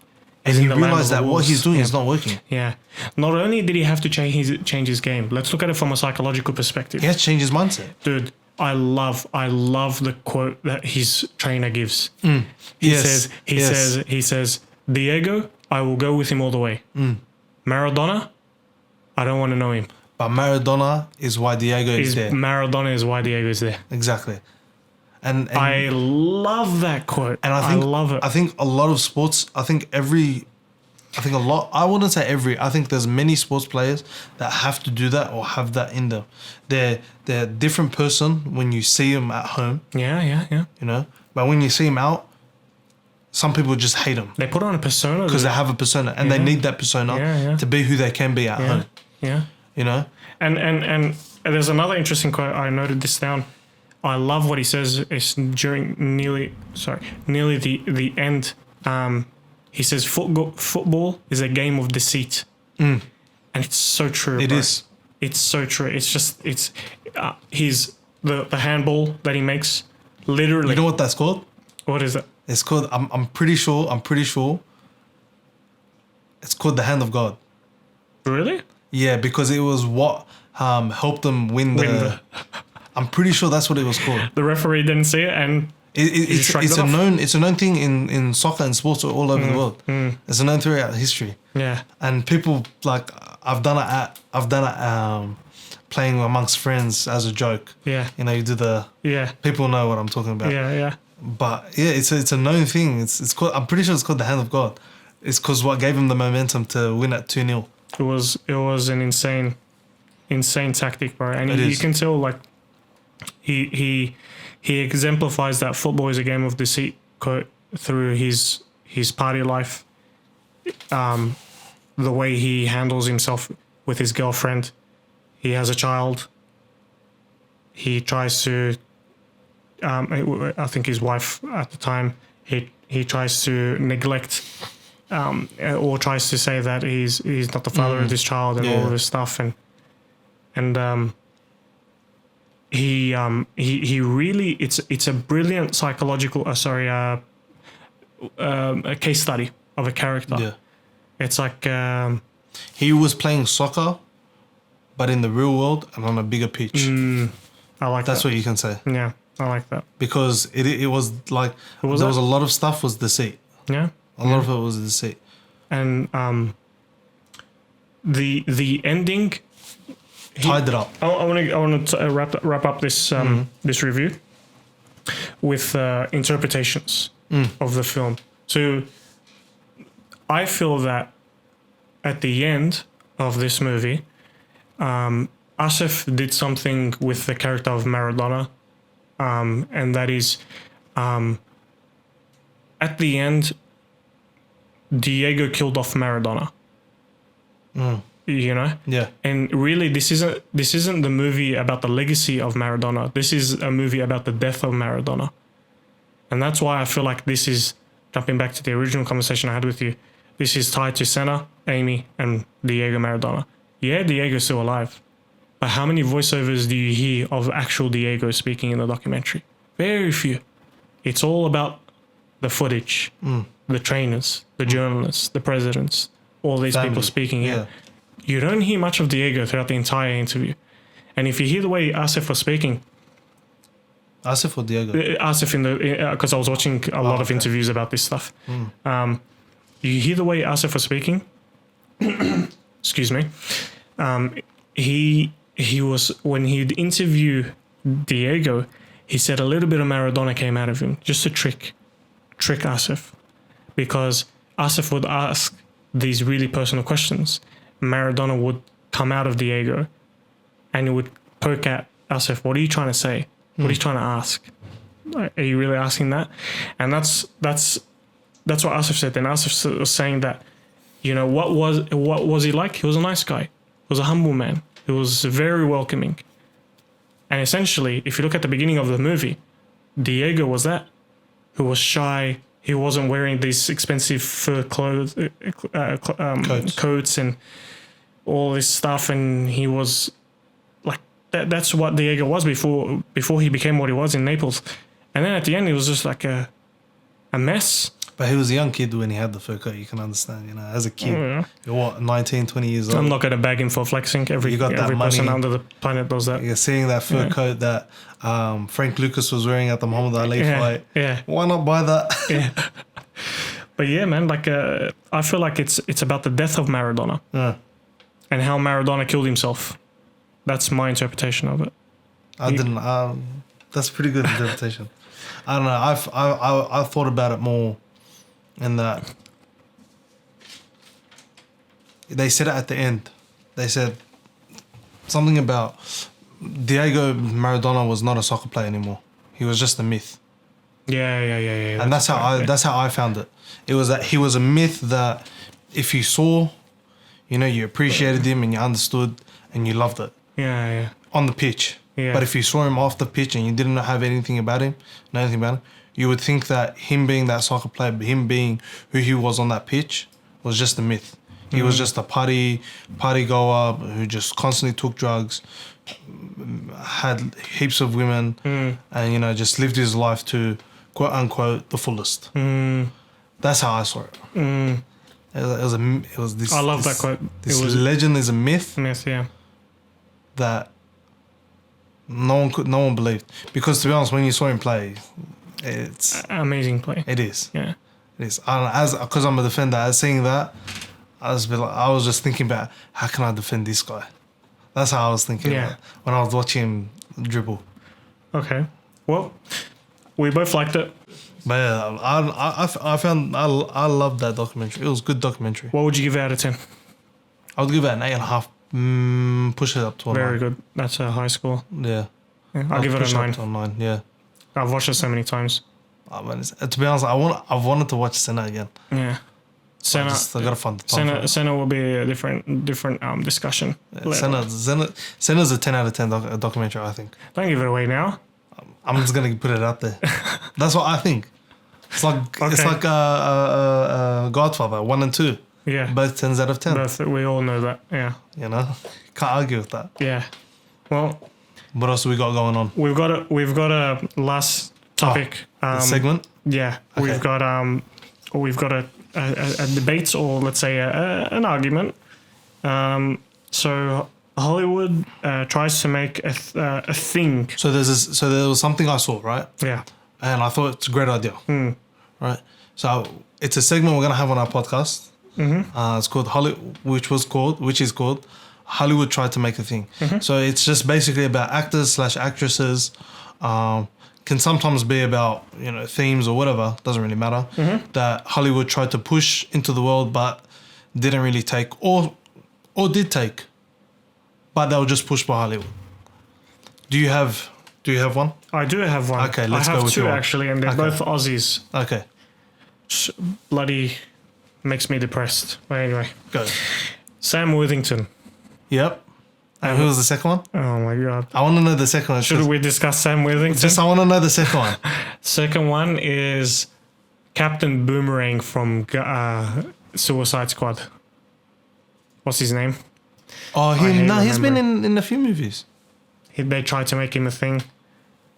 And he realized that what he's doing is not working.
Yeah. Not only did he have to change his game, let's look at it from a psychological perspective.
He has to change his mindset.
Dude, I love the quote that his trainer gives. He says, Diego, I will go with him all the way. Maradona, I don't want to know him.
But Maradona is why Diego is there.
Maradona is why Diego is there.
Exactly. And
I love that quote. And I love it.
I think a lot of sports, I think every I think a lot. I wouldn't say every. I think there's many sports players that have to do that or have that in them. They're a different person when you see them at home.
Yeah.
You know, but when you see them out, some people just hate them.
They put on a persona
because they have a persona and they need that persona to be who they can be at home.
Yeah.
You know.
And there's another interesting quote. I noted this down. I love what he says. It's during nearly the end. He says football is a game of deceit, and it's so true. It is. It's so true. It's just he's the handball that he makes. Literally,
you know what that's called?
What is it?
It's called. I'm pretty sure. It's called the hand of God.
Really?
Yeah, because it was what helped them win the. I'm pretty sure that's what it was called.
The referee didn't see it, and
it's a known thing in soccer and sports all over the world. It's a known throughout history.
Yeah,
and people like I've done it playing amongst friends as a joke.
Yeah,
you know, you do people know what I'm talking about.
Yeah.
But yeah, it's a known thing. It's called. I'm pretty sure it's called the hand of God. It's because what gave him the momentum to win at 2-0.
It was an insane tactic, bro. And you can tell like he exemplifies that football is a game of deceit quote through his party life. The way he handles himself with his girlfriend. He has a child. He tries to I think his wife at the time, he tries to neglect or tries to say that he's not the father of this child and all of this stuff, and he really it's a brilliant psychological a case study of a character.
Yeah.
It's like
he was playing soccer, but in the real world and on a bigger pitch.
I like
that's
that.
what you can say.
Yeah, I like that
because it was like there was a lot of stuff was deceit.
Yeah.
A lot of it was deceit.
And the ending
tied it up.
I want to wrap up this this review with interpretations of the film. So I feel that at the end of this movie, Asif did something with the character of Maradona, and that is at the end, Diego killed off Maradona. You know?
Yeah.
And really this isn't the movie about the legacy of Maradona. This is a movie about the death of Maradona. And that's why I feel like this is, jumping back to the original conversation I had with you, this is tied to Senna, Amy, and Diego Maradona. Yeah, Diego's still alive. But how many voiceovers do you hear of actual Diego speaking in the documentary? Very few. It's all about the footage, the trainers, the journalists, the presidents, all these people speaking. Yeah. You don't hear much of Diego throughout the entire interview. And if you hear the way Asif was speaking...
Asif or Diego?
Asif, because I was watching a lot of interviews about this stuff. You hear the way Asif was speaking. Excuse me. He was, when he'd interview Diego, he said a little bit of Maradona came out of him just to trick Asif, because Asif would ask these really personal questions. Maradona would come out of Diego and he would poke at Asif. What are you trying to say? What are you trying to ask? Are you really asking that? And that's what Asif said. Then Asif was saying that, you know, what was he like? He was a nice guy. He was a humble man. He was very welcoming. And essentially, if you look at the beginning of the movie, Diego was that, who was shy. He wasn't wearing these expensive fur clothes, coats and all this stuff. And he was like, that's what Diego was before he became what he was in Naples. And then at the end, he was just like a mess.
But he was a young kid when he had the fur coat. You can understand, you know, as a kid, you're what, 19, 20 years old.
I'm not going to bag him for flexing. Every person under the planet does that.
You're seeing that fur coat that Frank Lucas was wearing at the Muhammad Ali fight.
Yeah.
Why not buy that?
Yeah. But yeah, man, like I feel like it's about the death of Maradona and how Maradona killed himself. That's my interpretation of it. That's
a pretty good interpretation. I don't know. I thought about it more in that they said it at the end. They said something about Diego Maradona was not a soccer player anymore. He was just a myth.
Yeah.
And that's how I found it. It was that he was a myth that if you saw, you appreciated him and you understood and you loved it.
Yeah.
On the pitch.
Yeah.
But if you saw him off the pitch and you didn't have anything about him, you would think that him being that soccer player, him being who he was on that pitch, was just a myth. He was just a party goer who just constantly took drugs, had heaps of women, and just lived his life to quote unquote the fullest. That's how I saw it. It was this.
I love that quote.
This legend is a myth.
Myth, yeah.
That no one believed, because to be honest, when you saw him play, it's
amazing play.
It is.
Yeah.
It is. Because I'm a defender, as seeing that, I was just thinking about how can I defend this guy. That's how I was thinking about when I was watching him dribble.
Okay. Well, we both liked it.
But yeah, I loved that documentary. It was a good documentary.
What would you give it out of 10?
I would give it an 8.5. Push it up to a 9.
Very good. That's a high score.
Yeah.
I'll give it a 9.
Up to a 9. Yeah.
I've watched it so many times.
To be honest, I've wanted to watch Senna again.
Yeah. Senna.
I gotta find the time.
Senna will be a different discussion.
Yeah, Senna's a 10 out of 10 documentary, I think.
Don't give it away now.
I'm just gonna put it out there. That's what I think. It's like Godfather 1 and 2.
Yeah.
Both 10s out of 10.
We all know that. Yeah.
Can't argue with that.
Yeah. Well.
What else have we got going on?
We've got a last topic.
Segment.
Yeah. Okay. We've got a debate, or let's say an argument. So Hollywood tries to make a thing.
So there was something I saw, right?
Yeah.
And I thought it's a great idea. Right. So it's a segment we're gonna have on our podcast. It's called which is called Hollywood Tried to Make a Thing. So it's just basically about actors/actresses. Can sometimes be about themes or whatever, doesn't really matter, that Hollywood tried to push into the world but didn't really take, or did take, but they were just pushed by Hollywood. Do you have one?
I do have one.
Okay, let's go with
I have two
your
actually, and they're both Aussies.
Okay.
Bloody makes me depressed. But anyway.
Go.
Sam Worthington.
Yep. And who was the second one?
Oh my god.
I want to know the second one.
Should we discuss Sam Worthington?
I want to know the second one.
Second one is Captain Boomerang from Suicide Squad. What's his name?
Oh, he's been in a few movies.
They tried to make him a thing.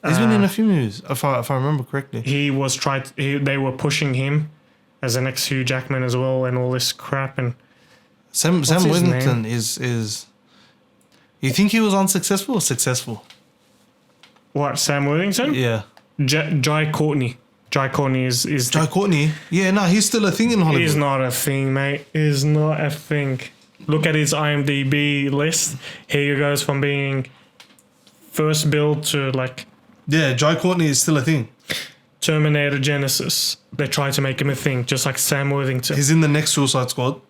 He's been in a few movies, if I remember correctly.
They were pushing him as an ex-Hugh Jackman as well, and all this crap. And
Sam Worthington is. You think he was unsuccessful or successful?
What, Sam Worthington?
Yeah.
Jai Courtney. Jai Courtney is
Jai Courtney? Yeah, no, he's still a thing in Hollywood.
He's not a thing, mate. He's not a thing. Look at his IMDb list. Here he goes from being first build to like...
Yeah, Jai Courtney is still a thing.
Terminator Genesis. They try to make him a thing, just like Sam Worthington.
He's in the next Suicide Squad.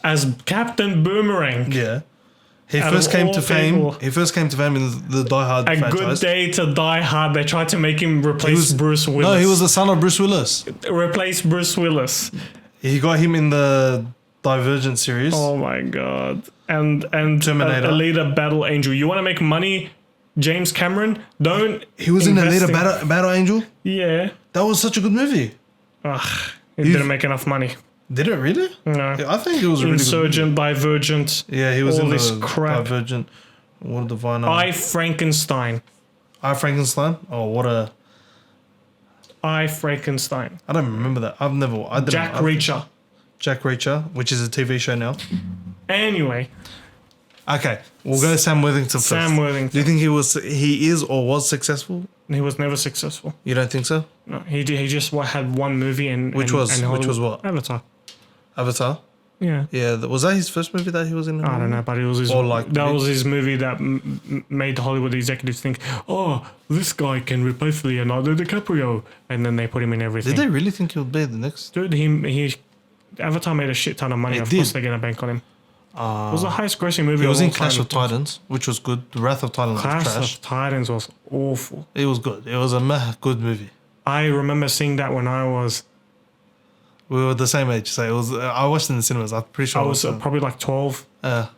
As Captain Boomerang.
Yeah. He first came to fame in the Die Hard franchise.
Good Day to Die Hard. They tried to make him replace Bruce Willis.
No, he was the son of Bruce Willis.
Replace Bruce Willis.
He got him in the Divergent series.
Oh my god. And
Terminator.
Alita Battle Angel. You want to make money, James Cameron? Don't.
He was in Alita Battle Angel?
Yeah.
That was such a good movie.
Ugh. It didn't make enough money.
Did it really?
No.
I think it was really
Insurgent, Divergent.
Yeah, he was
all
in
this
the
crap.
Divergent. What the Vine?
I Frankenstein.
Frankenstein? Oh, what a...
I Frankenstein.
I don't remember that.
Jack Reacher.
Jack Reacher, which is a TV show now.
Anyway.
Okay, we'll go Sam Worthington first.
Sam Worthington.
Do you think he is or was successful?
He was never successful.
You don't think so?
No, he just had one movie and
which was what?
Avatar.
Avatar?
Yeah.
Yeah, was that his first movie that he was in?
I don't know, but it was his. Was his movie that made the Hollywood executives think, "Oh, this guy can replace Leonardo DiCaprio," and then they put him in everything.
Did they really think he would be the next?
Dude, Avatar made a shit ton of money. Of course, they're gonna bank on him. was the highest grossing movie.
It was
of
in
all
Clash
time.
of Titans, which was good. The Wrath of Titans was
Clash
trash.
of Titans was awful.
It was good. It was a good movie.
I remember seeing that when I was
We were the same age, so it was. I watched it in the cinemas. I'm pretty sure
I was probably like 12.
that's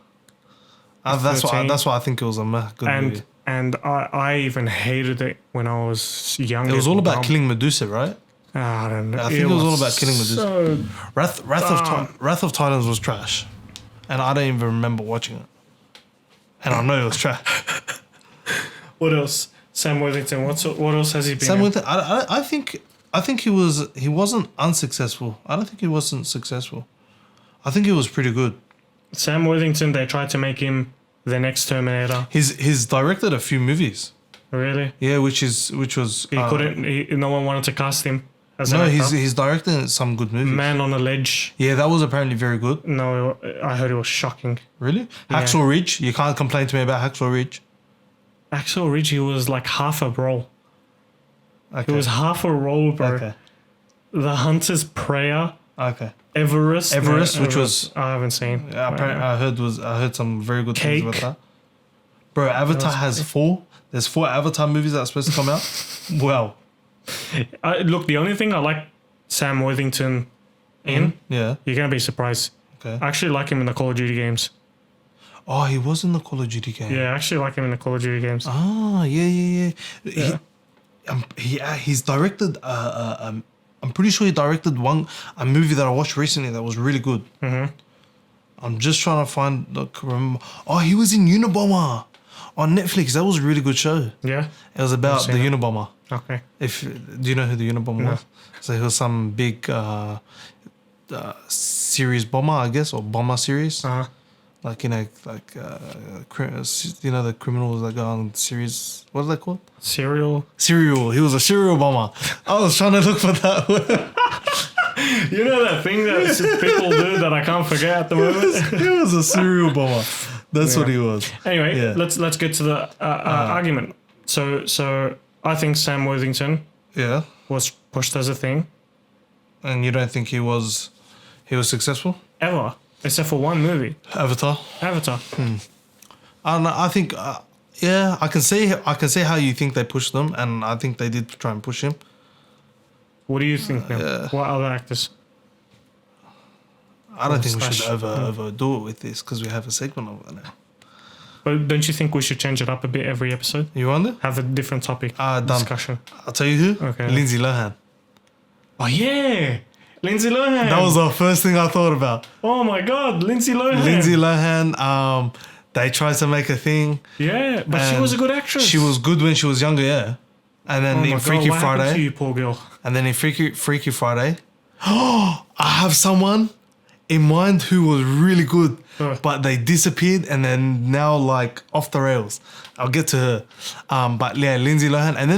13.
why I think it was a good movie.
And I even hated it when I was young.
It was all about killing Medusa, right?
I don't know.
I think it was all about killing Medusa.
So
Wrath of Titans was trash, and I don't even remember watching it. And I know it was trash.
what else? Sam Worthington. What else has he been?
Sam Worthington. I think he wasn't unsuccessful. I don't think he wasn't successful. I think he was pretty good.
Sam Worthington. They tried to make him the next Terminator.
He's directed a few movies.
Really?
Yeah, which was
He couldn't. No one wanted to cast him.
No, he's directed some good movies.
Man on a Ledge.
Yeah, that was apparently very good.
No, I heard it was shocking.
Really? Hacksaw Ridge? You can't complain to me about Hacksaw Ridge.
Hacksaw Ridge, he was like half a role.
Okay.
It was half a role, bro.
Okay.
The Hunter's Prayer.
Okay.
Everest,
which was
I haven't seen.
I heard some very good things about that. Bro, Avatar has 4. There's 4 Avatar movies that are supposed to come out. Wow.
Look, the only thing I like Sam Worthington in,
Yeah.
you're gonna be surprised.
Okay.
I actually like him in the Call of Duty games.
Oh, he was in the Call of Duty game.
Yeah, I actually like him in the Call of Duty games.
Oh, yeah. He's directed. I'm pretty sure he directed a movie that I watched recently that was really good.
Mm-hmm.
I'm just trying to remember. Oh, he was in Unabomber on Netflix. That was a really good show.
Yeah.
It was about the Unabomber.
Okay.
Do you know who the Unabomber was? So he was some big series bomber, I guess, or bomber series.
Uh-huh.
Like the criminals that go on series. What are they called?
Serial.
He was a serial bomber. I was trying to look for that word.
You know that thing that people do that I can't forget at the moment?
He was a serial bomber. That's what he was.
Anyway, let's get to the argument. So I think Sam Worthington was pushed as a thing.
And you don't think he was successful?
Ever. Except for one movie.
Avatar.
I
don't know. I think, I can see how you think they pushed them, and I think they did try and push him.
What do you think now? What other actors?
I don't think we should overdo it with this because we have a segment of it now.
But don't you think we should change it up a bit every episode?
You want it?
Have a different topic discussion.
I'll tell you who.
Okay.
Lindsay Lohan.
Oh yeah, Lindsay Lohan.
That was the first thing I thought about.
Oh my God, Lindsay Lohan.
Lindsay Lohan. They tried to make a thing.
Yeah, but she was a good actress.
She was good when she was younger, yeah. And then in Freaky
what
Friday.
happened to you, poor girl?
And then in Freaky Friday. I have someone in mind who was really good, but they disappeared and then now like off the rails. I'll get to her. But yeah, Lindsay Lohan. And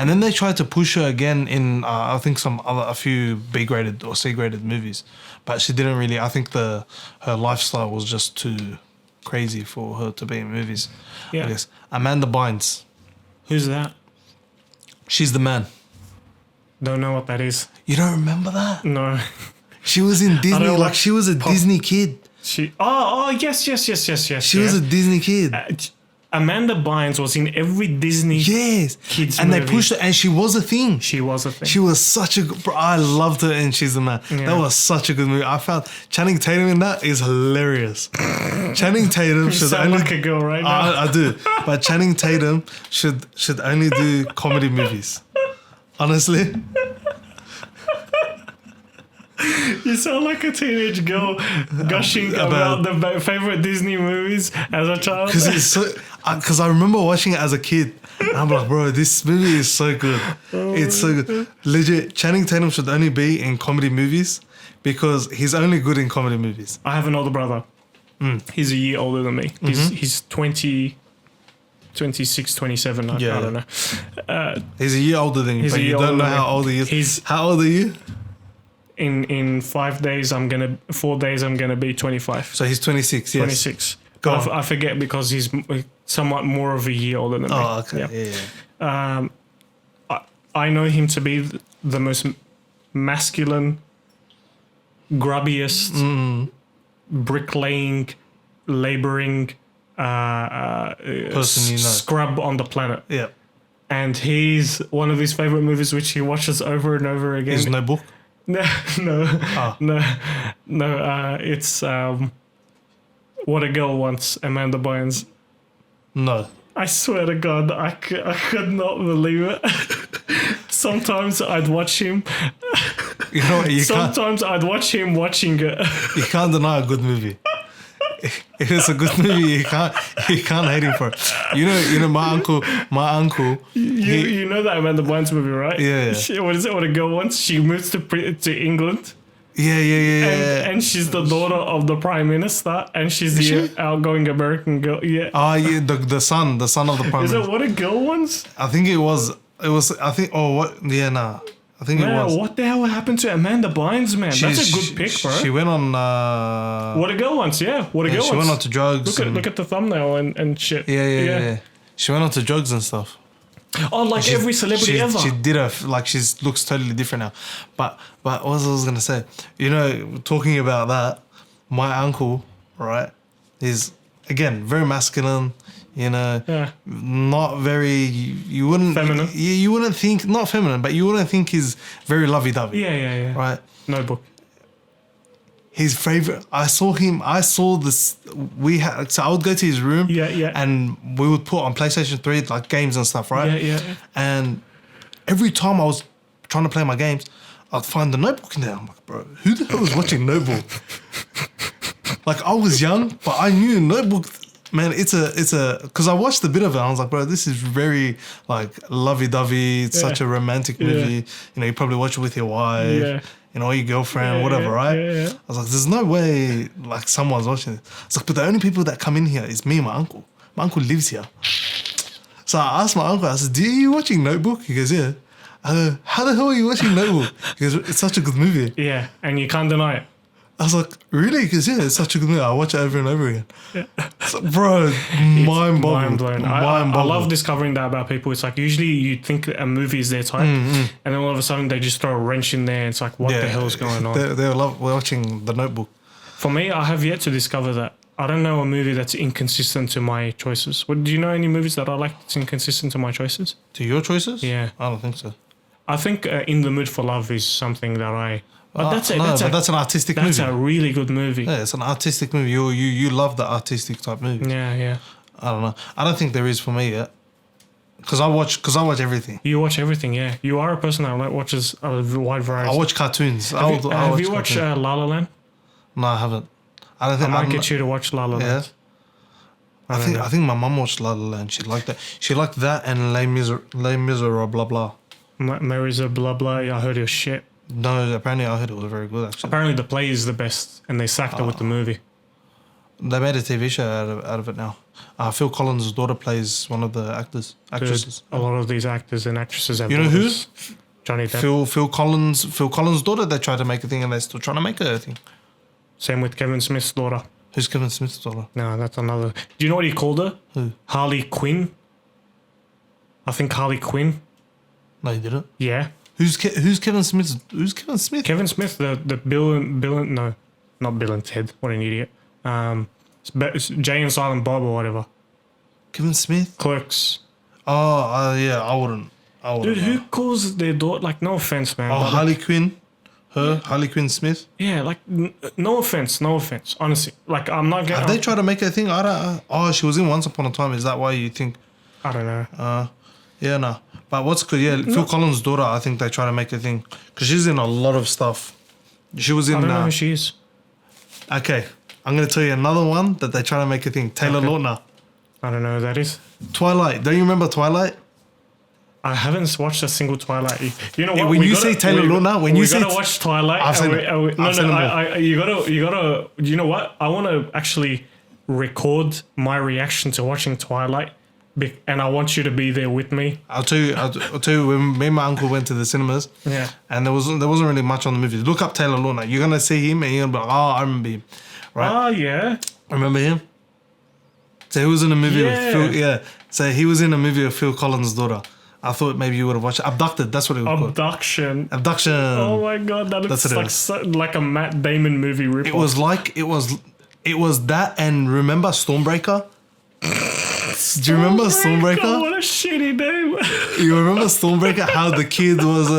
then they tried to push her again in I think a few B-graded or C-graded movies. But she didn't really. I think her lifestyle was just too crazy for her to be in movies.
Yeah.
I guess. Amanda Bynes.
Who's that?
She's the man.
Don't know what that is.
You don't remember that?
No.
She was in Disney. Like she was a Disney kid.
Yes.
She was a Disney kid.
Amanda Bynes was in every Disney kids
and
movie.
They pushed her, and she was a thing.
She was a thing.
She was such a good. Bro, I loved her, and she's the man. Yeah. That was such a good movie. I found Channing Tatum in that is hilarious. Channing Tatum should
sound like a girl right now.
I do, but Channing Tatum should only do comedy movies. Honestly.
You sound like a teenage girl gushing about the favorite Disney movies as a child.
Because I remember watching it as a kid. And I'm like, bro, this movie is so good. It's so good. Legit, Channing Tatum should only be in comedy movies because he's only good in comedy movies.
I have an older brother. He's a year older than me. He's 26, 27. I don't know.
He's a year older than you, but you don't know how old he is. How old are you?
In 4 days I'm gonna be 25.
So he's 26. Yes.
26. I forget because he's somewhat more of a year older than me.
Oh, okay. Yeah.
I know him to be the most masculine, grubbiest bricklaying, laboring
Person you know.
scrub on the planet.
Yeah.
And he's one of his favorite movies, which he watches over and over again.
His Notebook?
No. It's What a Girl Wants, Amanda Bynes.
No.
I swear to God, I could not believe it. Sometimes I'd watch him.
You know what?
Sometimes I'd watch him watching it.
You can't deny a good movie. It is a good movie. You can't hate him for it. You know, my uncle.
You know that Amanda Bynes movie, right?
Yeah.
What is it? What a Girl Wants? She moves to England.
Yeah.
And she's the daughter of the Prime Minister, and she's the outgoing American girl. Yeah.
Yeah. The son of the Prime Minister.
Is it What a Girl Wants?
I think it was. I think. Oh, what? Yeah, nah. I think it was.
What the hell happened to Amanda Bynes, man? That's a good pick, bro.
She went on.
What a Girl Wants, yeah. What a Girl Wants.
She went on to drugs.
Look at the thumbnail and shit.
Yeah. She went on to drugs and stuff.
Oh, like every celebrity ever.
She did she looks totally different now. But what was I gonna say? You know, talking about that, my uncle, right, is again very masculine. You know, not very. You wouldn't
feminine.
You wouldn't think not feminine, but you wouldn't think he's very lovey-dovey.
Yeah.
Right.
Notebook.
His favorite. I saw this. So I would go to his room.
Yeah.
And we would put on PlayStation 3 like games and stuff, right?
Yeah.
And every time I was trying to play my games, I'd find the Notebook in there. I'm like, bro, who the hell is watching Notebook? Like I was young, but I knew Notebook. Man, it's a because I watched a bit of it. I was like, bro, this is very like lovey-dovey. It's such a romantic movie. You know, you probably watch it with your wife, you know, your girlfriend, whatever, right?
Yeah.
I was like, there's no way like someone's watching it. It's like, but the only people that come in here is me and my uncle. My uncle lives here. So I asked my uncle, I said, are you watching Notebook? He goes, yeah. I go, how the hell are you watching Notebook? He goes, it's such a good movie.
Yeah, and you can't deny it.
I was like, really? Because it's such a good movie. I watch it over and over again. Yeah. So, bro, mind-boggling.
I love discovering that about people. It's like usually you think a movie is their type, and then all of a sudden they just throw a wrench in there. And it's like, what the hell is going on?
They love watching The Notebook.
For me, I have yet to discover that. I don't know a movie that's inconsistent to my choices. Do you know any movies that I like that's inconsistent to my choices?
To your choices?
Yeah.
I don't think so.
I think In the Mood for Love is something that I...
But that's an artistic movie.
That's a really good movie.
Yeah, it's an artistic movie. You love the artistic type movie.
Yeah.
I don't know. I don't think there is for me yet. Because I watch everything.
You watch everything, yeah. You are a person that watches a wide variety.
I watch cartoons.
Have you watched La La Land?
No, I haven't. I don't think
I might get you to watch La La Land.
Yeah. I think my mum watched La La Land. She liked that. She liked that and Les Miserables, blah blah.
Mary's a blah blah. I heard it was shit.
No, apparently I heard it was very good actually.
Apparently the play is the best, and they sacked it with the movie.
They made a TV show out of it now. Phil Collins' daughter plays one of the actresses.
A lot of these actors and actresses have
daughters.
Know who? Johnny Depp.
Phil Collins' daughter. They tried to make a thing, and they're still trying to make a thing.
Same with Kevin Smith's daughter.
Who's Kevin Smith's daughter?
No, that's another. Do you know what he called her?
Who?
Harley Quinn. I think Harley Quinn.
No, he didn't.
Yeah.
Who's Kevin Smith? Who's Kevin Smith?
Kevin Smith, the Bill no, not Bill and Ted. What an idiot. It's Jay and Silent Bob or whatever.
Kevin Smith?
Clerks.
Oh, yeah, I wouldn't.
Dude, who calls their daughter? Like, no offense, man.
Harley Quinn. Harley Quinn Smith.
Yeah, like, no offense. Honestly, like, I'm not getting.
Have they tried to make a thing? I don't. She was in Once Upon a Time. Is that why you think?
I don't know.
Yeah, no. But what's good? Yeah, Phil Collins' daughter. I think they try to make a thing because she's in a lot of stuff. She was in.
I don't know who she is.
Okay, I'm gonna tell you another one that they try to make a thing. Taylor Lautner.
I don't know who that is.
Twilight. Don't you remember Twilight?
I haven't watched a single Twilight. You know what?
When you say Taylor Lautner, we
gotta watch Twilight.
I've seen it.
You gotta. You know what? I want to actually record my reaction to watching Twilight, and I want you to be there with me.
I'll tell you. When me and my uncle went to the cinemas, and there wasn't really much on the movie. Look up Taylor Lautner. You're gonna see him, and you're gonna be like, oh, I remember him. Right?
Oh yeah.
Remember him? So he was in a movie with Phil. Yeah. So he was in a movie with Phil Collins' daughter. I thought maybe you would have watched it. Abducted. That's what it was
called.
Abduction.
Oh my god, that looks like a Matt Damon movie ripoff.
It was It was that, and remember Stormbreaker? Do you remember Stormbreaker?
What a shitty name.
You remember Stormbreaker? How the kid was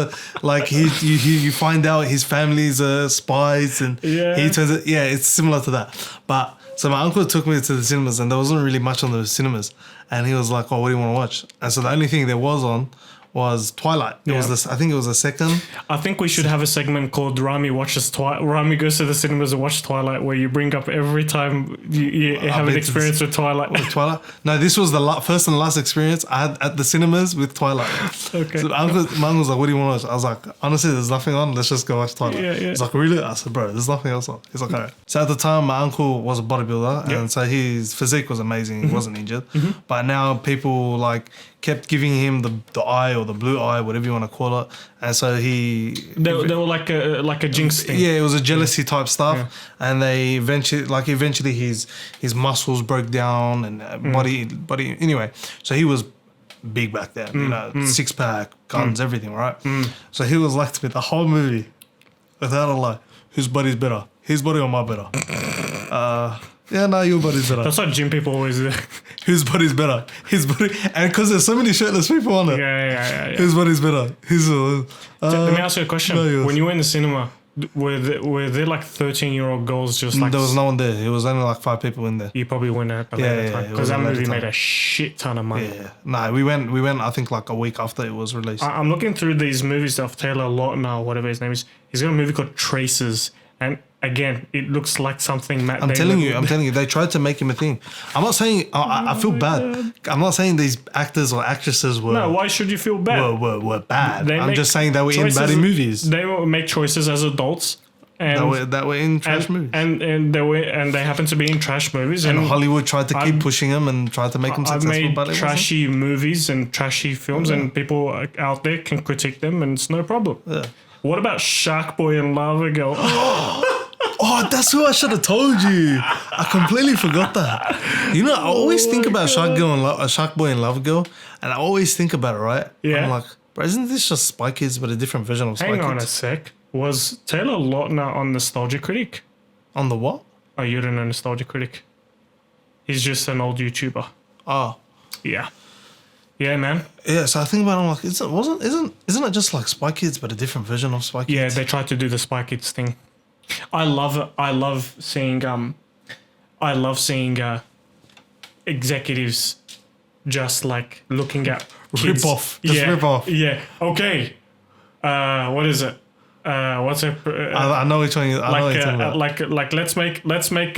like you find out his family's spies, and he turns it. Yeah, it's similar to that. But so my uncle took me to the cinemas, and there wasn't really much on the cinemas, and he was like, "Oh, what do you want to watch?" And so the only thing there was on was Twilight. It was this. I think it was the second.
I think we should have a segment called Rami watches Twilight. Rami goes to the cinemas and watches Twilight, where you bring up every time you have an experience with Twilight.
With Twilight? No, this was the first and last experience I had at the cinemas with Twilight.
Okay.
So my uncle was like, "What do you want to watch?" I was like, "Honestly, there's nothing on. Let's just go watch Twilight."
Yeah.
He's like, "Really?" I said, "Bro, there's nothing else on." He's like, "All right." So at the time, my uncle was a bodybuilder, and so his physique was amazing. He wasn't injured, but now people like kept giving him the eye or the blue eye, whatever you want to call it, and so they
were like a jinx thing.
Yeah, it was a jealousy type stuff, and they eventually his muscles broke down and body anyway. So he was big back then, 6-pack, guns, everything, right? So he was like to me the whole movie, without a lie, whose body's better, his body or my better? Yeah, no, your body's better.
That's what gym people always do.
Whose body's better? His body, and because there's so many shirtless people on it.
Yeah.
Whose body's better?
Let me ask you a question.
No,
when you were in the cinema, were there like 13-year-old girls just like...
There was no one there. It was only like 5 people in there.
You probably went at the later time. Because that movie made a shit ton of money.
Yeah. No, we went I think like a week after it was released.
I'm looking through these movies of Taylor Lautner, whatever his name is. He's got a movie called Traces. And again, it looks like something Matt
I'm telling you, they tried to make him a thing. I'm not saying I feel bad. I'm not saying these actors or actresses were.
No, why should you feel bad?
Were bad. I'm just saying they were in bad movies.
They will make choices as adults, and
that were in trash movies.
And they happen to be in trash movies.
And Hollywood tried to keep pushing them and tried to make them successful.
I've
but
made trashy movies and trashy films, and people out there can critique them, and it's no problem.
Yeah.
What about Shark Boy and Lava Girl?
Oh, that's who I should have told you. I completely forgot that. I always think about Shark Boy and Lava Girl, and I always think about it, right?
Yeah.
I'm like, bro, isn't this just Spy Kids but a different version of Spy Kids?
Hang on a sec. Was Taylor Lautner on Nostalgia Critic?
On the what?
Oh, you don't know Nostalgia Critic. He's just an old YouTuber.
Oh.
Yeah. Yeah, man.
Yeah, so I think about it, I'm like, isn't it just like Spy Kids but a different version of Spy Kids?
Yeah, they tried to do the Spy Kids thing. I love seeing executives just like looking at kids.
Rip off. Rip off.
Yeah. Okay. What is it? What's it?
I know which one you. I know what you're talking about.
Like let's make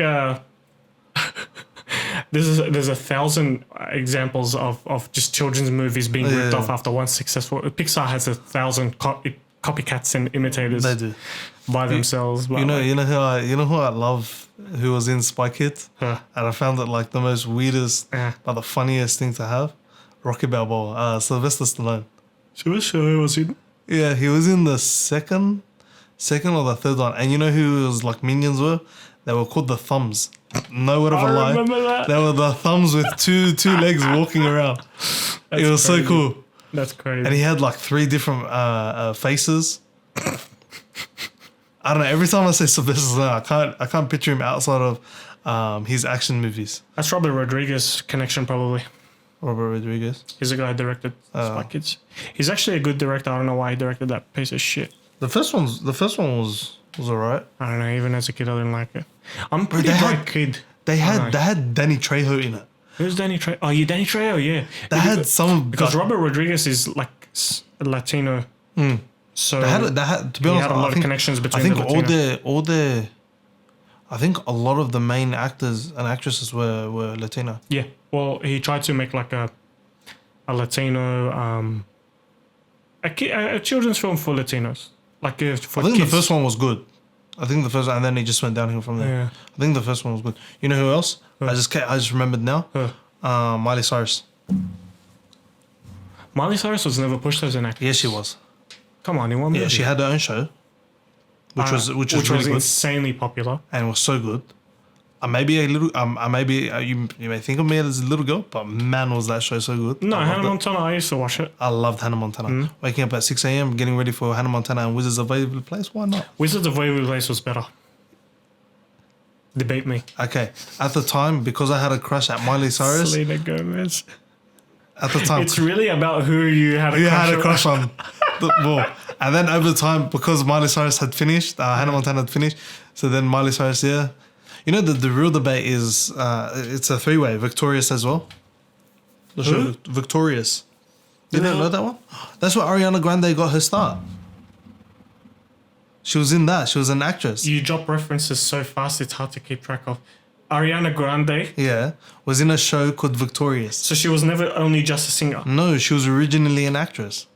there's 1,000 examples of just children's movies being ripped off after one successful. Pixar has 1,000 copycats and imitators.
They do.
By themselves.
You know who I love who was in Spy Kids? And I found it like the most weirdest but the funniest thing to have. Rocky Balboa. Sylvester Stallone.
Sure was in?
Yeah, he was in the second or the third one. And you know who his like minions were? They were called the Thumbs. No word of a lie.
I remember that.
They were the Thumbs with two legs walking around. It was
crazy.
so cool.
That's crazy.
And he had like 3 different faces. I don't know. Every time I say Sylvester Stallone, I can't picture him outside of his action movies.
That's Robert Rodriguez connection, probably.
Robert Rodriguez.
He's the guy who directed Spy Kids. He's actually a good director. I don't know why he directed that piece of shit.
The first one was alright.
I don't know. Even as a kid, I didn't like it. I'm a pretty bright kid.
They had Danny Trejo in it.
Who's Danny Trejo? Oh, you Danny Trejo, yeah.
They had some
because Robert Rodriguez is like Latino. So
they had to be honest.
Had a lot of connections between.
I think a lot of the main actors and actresses were Latino.
Yeah. Well, he tried to make like a Latino a children's film for Latinos. Like for
I think
kids.
the first one was good. And then he just went downhill from there.
Yeah.
I think the first one was good. You know who else? I just remembered now. Miley Cyrus.
Miley Cyrus was never pushed as an actress.
Yes, she was.
Come on, in one movie.
Yeah, she had her own show, which was really good.
Insanely popular,
and it was so good. You may think of me as a little girl, but man, was that show so good.
No, Hannah Montana, I used to watch it.
I loved Hannah Montana. Waking up at 6 a.m, getting ready for Hannah Montana and Wizards of Waverly Place. Why not?
Wizards of Waverly Place was better. Debate me.
Okay. At the time, because I had a crush at Miley Cyrus.
Selena Gomez.
At the time.
It's really about who you had a crush
on. And then over time, because Miley Cyrus had finished, Hannah Montana had finished, so then Miley Cyrus, yeah. You know, the real debate is, it's a three-way, Victorious as well. The show, Victorious. You didn't know that one? That's where Ariana Grande got her start. She was in that. She was an actress.
You drop references so fast, it's hard to keep track of. Ariana Grande?
Yeah. Was in a show called Victorious.
So she was never only just a singer?
No, she was originally an actress.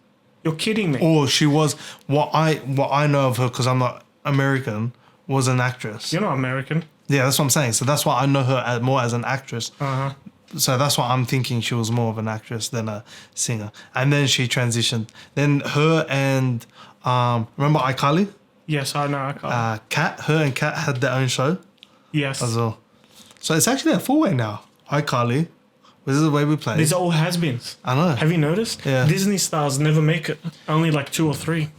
You're kidding me.
Or she was, what I know of her, because I'm not American, was an actress.
You're not American.
Yeah, that's what I'm saying. So that's why I know her more as an actress.
Uh-huh.
So that's why I'm thinking she was more of an actress than a singer. And then she transitioned. Then her and, remember iCarly?
Yes, I know iCarly.
Her and Kat had their own show.
Yes.
As well. So it's actually a four-way now. iCarly. This is the way we play.
These are all has-beens.
I know.
Have you noticed?
Yeah.
Disney stars never make it. Only like 2 or 3.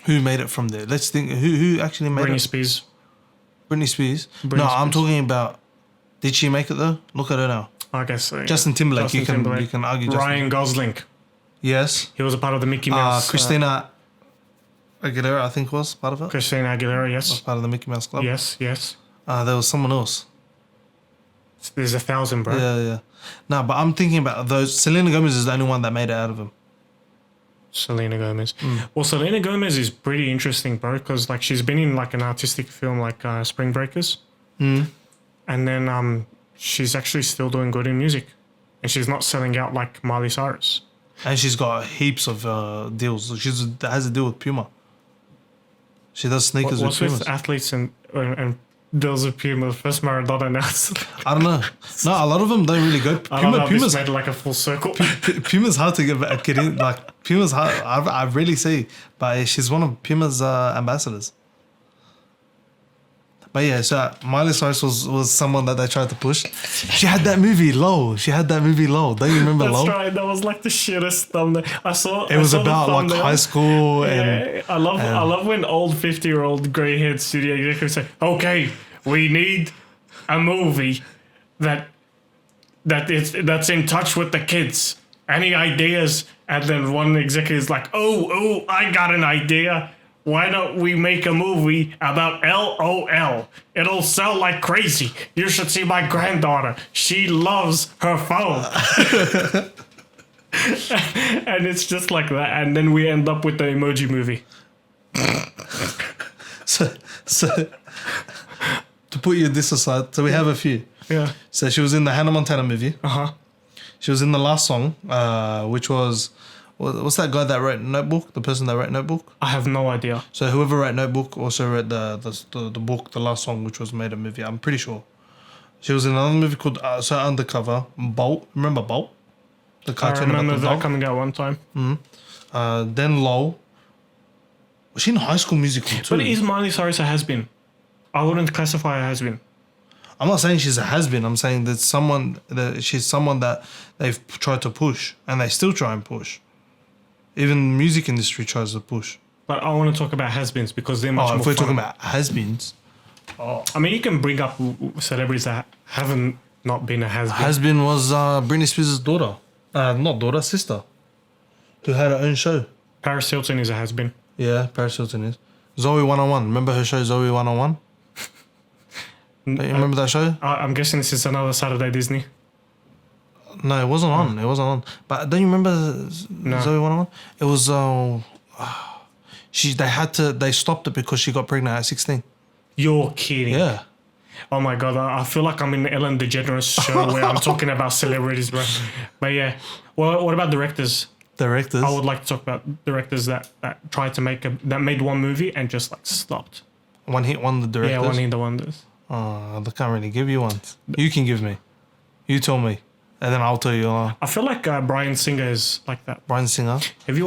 Who made it from there? Let's think. Who actually made it?
Britney Spears.
Britney Spears?
Britney
No,
Spears.
I'm talking about... Did she make it though? Look at her now.
I guess so. Yeah.
Justin Timberlake. You can argue.
Ryan Gosling.
Yes.
He was a part of the Mickey Mouse.
Christina Aguilera, I think, was part of it.
Christina Aguilera, yes.
Was part of the Mickey Mouse Club.
Yes.
There was someone else.
There's 1,000, bro.
Yeah. No, but I'm thinking about those. Selena Gomez is the only one that made it out of them.
Selena Gomez. Well, Selena Gomez is pretty interesting, bro, because like she's been in like an artistic film like Spring Breakers. And then she's actually still doing good in music. And she's not selling out like Miley Cyrus.
And she's got heaps of deals. She has a deal with Puma. She does sneakers with Puma.
What's with athletes and deals with Puma? First Maradona, now
I don't know. No, a lot of them don't really go.
Puma's made like a full circle.
Puma's hard to get in. Like Puma's hard. I really see, but she's one of Puma's ambassadors. But yeah, so Miley Cyrus was someone that they tried to push. She had that movie Low. Don't you remember Low?
That's right. That was like the shittest thumbnail.
It was about like high school and
I love when old 50-year-old grey-haired studio executives say, "Okay, we need a movie that's in touch with the kids. Any ideas?" And then one executive is like, "Oh, I got an idea. Why don't we make a movie about LOL? It'll sell like crazy. You should see my granddaughter. She loves her phone." And it's just like that. And then we end up with the Emoji Movie.
So to put you this aside, so we have a few.
Yeah.
So she was in the Hannah Montana movie.
Uh-huh.
She was in the last song, which was... What's that guy that wrote Notebook? The person that wrote Notebook?
I have no idea.
So whoever wrote Notebook also wrote the book, the last song, which was made a movie. I'm pretty sure. She was in another movie called Undercover. Bolt. Remember Bolt? The cartoon.
I remember
about the
that
dog?
coming out one time.
Then Low. Was she in High School Musical too?
But is Miley Cyrus a has-been? I wouldn't classify her has-been.
I'm not saying she's a has-been. I'm saying that she's someone that they've tried to push, and they still try and push. Even the music industry tries to push.
But I want to talk about has-beens because they're much more
if we're
fun.
talking about has-beens.
I mean, you can bring up celebrities that haven't not been a has-been.
Has-been was Britney Spears' daughter. Not daughter, sister. Who had her own show.
Paris Hilton is a has-been.
Yeah, Paris Hilton is. Zoe 101. Remember her show, Zoe 101? Don't you remember that show?
I'm guessing this is another Saturday Disney.
No, it wasn't on. It wasn't on. But don't you remember Zoe 101? It was they stopped it because she got pregnant at 16.
You're kidding.
Yeah.
Oh my god, I feel like I'm in Ellen DeGeneres show where I'm talking about celebrities, bro. But yeah. Well, what about directors?
Directors?
I would like to talk about directors that tried to that made one movie and just like stopped.
One hit wonder directors?
Yeah, one hit wonders.
Oh, they can't really give you one. You can give me. You tell me. And then I'll tell you.
I feel like Bryan Singer is like that.
Bryan Singer?
Have you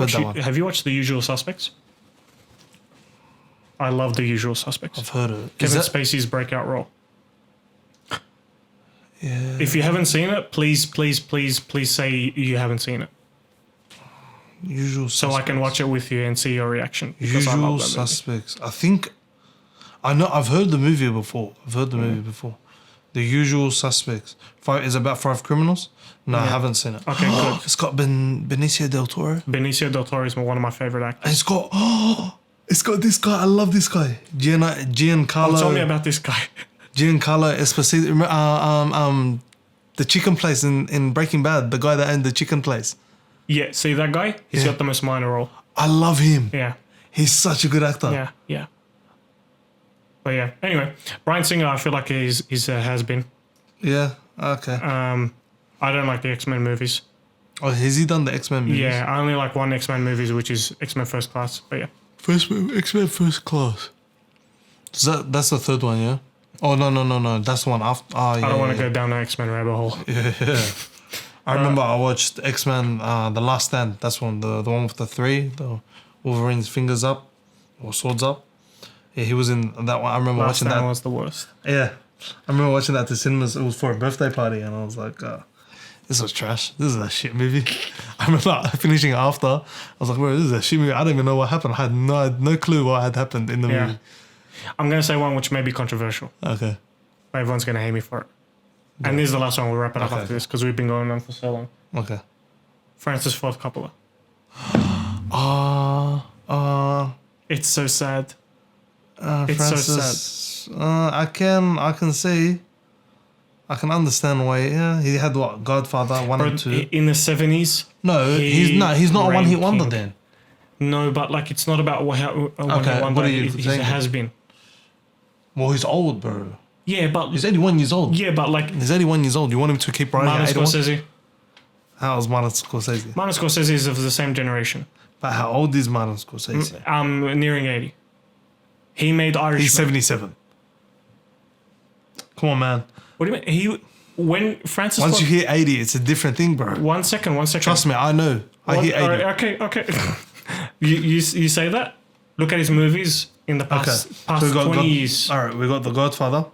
watched The Usual Suspects? I love The Usual Suspects.
I've heard of it.
Kevin Spacey's breakout role.
Yeah.
If you haven't seen it, please say you haven't seen it.
Usual Suspects.
So I can watch it with you and see your reaction.
Usual Suspects. I think I know. I've heard the movie before. The Usual Suspects. Is it about 5 criminals? No, I haven't seen it.
Okay, good.
It's got Benicio del Toro.
Benicio del Toro is one of my favorite actors.
And it's got this guy. I love this guy. Giancarlo.
Tell me about this guy.
Giancarlo Esposito. The chicken place in Breaking Bad. The guy that owned the chicken place.
Yeah, see that guy? He's got the most minor role.
I love him.
Yeah.
He's such a good actor.
Yeah. But yeah, anyway, Bryan Singer, I feel like he's has been.
Yeah. Okay.
I don't like the X-Men movies.
Oh, has he done the X-Men movies?
Yeah, I only like one X-Men movies, which is X-Men First Class. But yeah.
X-Men First Class. That's the third one, yeah? Oh, no. That's the one after. Oh, yeah,
I don't want to go down the X-Men rabbit hole.
Yeah. I remember I watched X-Men The Last Stand. That's one, the one with the 3, the Wolverine's fingers up, or swords up. Yeah, he was in that one. I remember watching that.
Last Stand was the worst.
Yeah. I remember watching that at the cinemas. It was for a birthday party, and I was like, this was trash. This is a shit movie. I remember finishing it after. I was like, bro, this is a shit movie. I don't even know what happened. I had no clue what had happened in the movie.
I'm going to say one which may be controversial.
Okay.
But everyone's going to hate me for it. Yeah. And this is the last one. We'll wrap it up after this because we've been going on for so long.
Okay.
Francis Ford Coppola. It's so sad. It's
Francis, so sad. I can see. I can understand why. Yeah, he had what? Godfather 1 and 2.
In the 70s.
No, he's not a one-hit wonder then.
No, but like it's not about what wonder. He's a has-been.
Well, he's old, bro.
Yeah, but
he's 81 years old.
Yeah, but like
he's 81 years old. You want him to keep writing?
Martin Scorsese.
How old is Martin Scorsese?
Martin Scorsese is of the same generation.
But how old is Martin Scorsese?
Nearing 80. He made Irishman.
He's 77. Come on, man.
What do you mean? When Francis
Once you hear 80, it's a different thing, bro.
One second.
Trust me, I know. I hear 80.
Okay. you say that? Look at his movies in the past 20 years.
All right, we got The Godfather.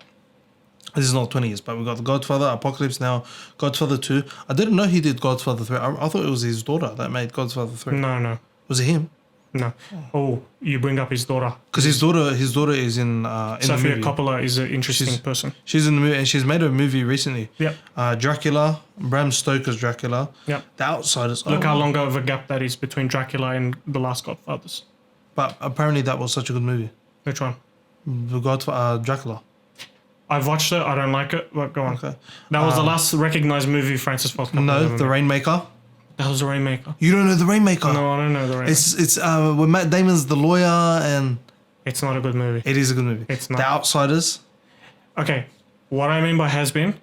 This is not 20 years, but we got The Godfather, Apocalypse Now, Godfather 2. I didn't know he did Godfather 3. I thought it was his daughter that made Godfather 3.
No.
Was it him?
No. Oh, you bring up his daughter.
Because his daughter is in the movie.
Sophia Coppola is an interesting person.
She's in the movie, and she's made a movie recently.
Yep.
Dracula, Bram Stoker's Dracula.
Yep.
The Outsiders.
Look how long of a gap that is between Dracula and The Last Godfathers.
But apparently that was such a good movie.
Which one?
The Godfather, Dracula.
I've watched it. I don't like it. But go on.
Okay.
That was the last recognized movie Francis Ford Coppola.
No, The Rainmaker.
That was The Rainmaker.
You don't know The Rainmaker?
No, I don't know The Rainmaker.
It's when Matt Damon's the lawyer and...
It's not a good movie.
It is a good movie.
It's not.
The Outsiders.
Okay. What I mean by has been,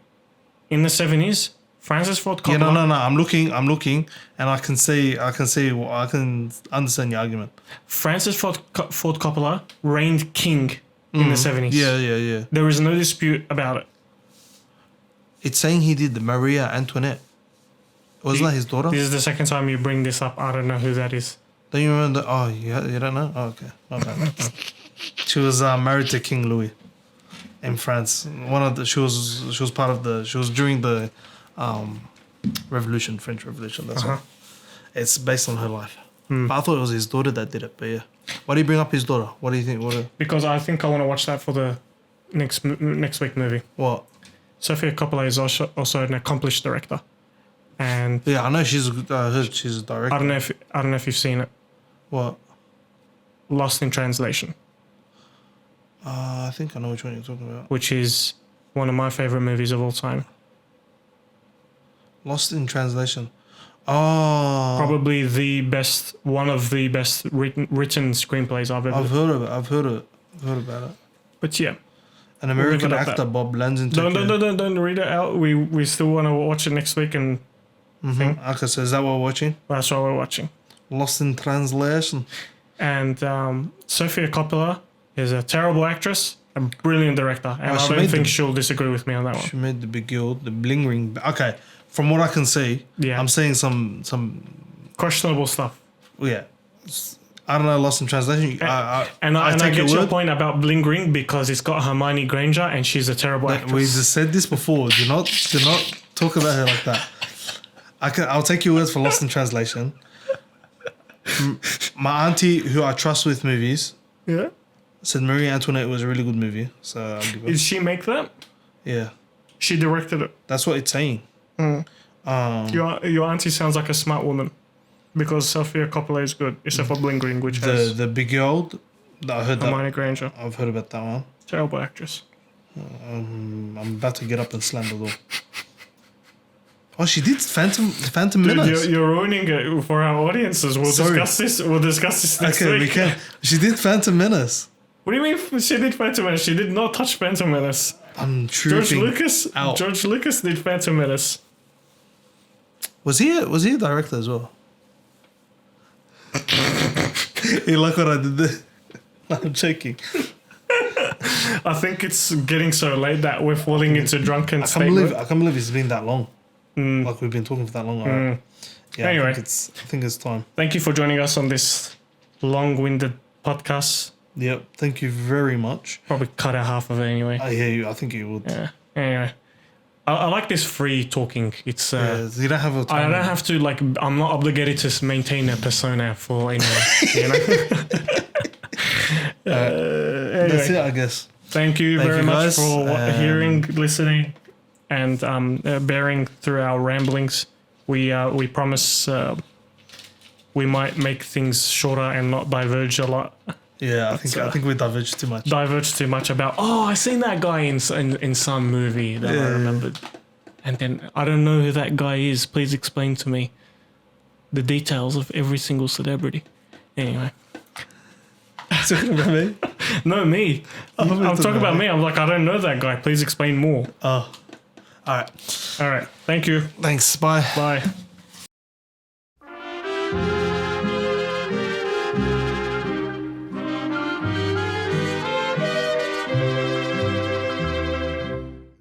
in the 70s, Francis Ford Coppola...
Yeah, no. I'm looking, and I can understand your argument.
Francis Ford Coppola reigned king in the 70s.
Yeah.
There is no dispute about it.
It's saying he did the Maria Antoinette. Wasn't that his daughter?
This is the second time you bring this up. I don't know who that is.
Don't you remember? You don't know? Oh, okay. She was married to King Louis in France. She was part of the. She was during the Revolution, French Revolution. That's why. It's based on her life. But I thought it was his daughter that did it. But yeah, why do you bring up his daughter? What do you think?
Because I think I want to watch that for the next week movie.
What?
Sofia Coppola is also an accomplished director, and
yeah, I know she's a director.
I don't know if you've seen it.
What?
Lost in Translation.
I think I know which one you're talking about.
Which is one of my favorite movies of all time.
Lost in Translation. Oh.
Probably one of the best written screenplays I've ever.
I've heard about it.
But yeah.
An American actor, Bob Lands
Don't read it out. We still want to watch it next week and.
Okay, so is that what we're watching?
That's what we're watching.
Lost in Translation.
And Sofia Coppola is a terrible actress, a brilliant director, and I don't think she'll disagree with me on that one.
She made the big girl, the bling ring. Okay, from what I can see, I'm seeing some
questionable stuff.
Yeah, I don't know. Lost in Translation.
I get your point about bling ring because it's got Hermione Granger and she's a terrible actress.
We just said this before. Do not talk about her like that. I'll take your words for Lost in Translation. My auntie, who I trust with movies, said Marie Antoinette was a really good movie. So I'll give it.
Did she make that?
Yeah.
She directed it.
That's what it's saying.
Your auntie sounds like a smart woman. Because Sofia Coppola is good, except for Bling Ring, which has
the big old. I heard that.
Hermione Granger.
I've heard about that one.
Terrible actress.
I'm about to get up and slam the door. Oh, she did Phantom Menace.
Dude, you're ruining it for our audiences. We'll discuss this. We'll discuss this next week.
We can. She did Phantom Menace.
What do you mean she did Phantom Menace? She did not touch Phantom Menace.
I'm tripping out.
George Lucas did Phantom Menace.
Was he a director as well? You like what I did there? I'm joking.
I think it's getting so late that we're falling into drunken state.
I can't believe it's been that long. Like we've been talking for that long. Right? Yeah,
anyway,
I think it's time.
Thank you for joining us on this long-winded podcast.
Yep, thank you very much.
Probably cut out half of it anyway.
I hear you. I think you would.
Yeah. Anyway, I like this free talking. It's
you don't have a time.
I don't have to I'm not obligated to maintain a persona for anyone. You know. Anyway,
that's it, I guess.
Thank you very much for hearing, listening, and bearing through our ramblings. We promise we might make things shorter and not diverge a lot.
Yeah, I think we diverged too much.
Diverged too much about I seen that guy in some movie that I remembered, and then I don't know who that guy is. Please explain to me the details of every single celebrity. Anyway.
Talking about me?
No, me. I'm talking about me. I'm like, I don't know that guy. Please explain more.
Oh. All right.
All right. Thank you.
Thanks. Bye.
Bye.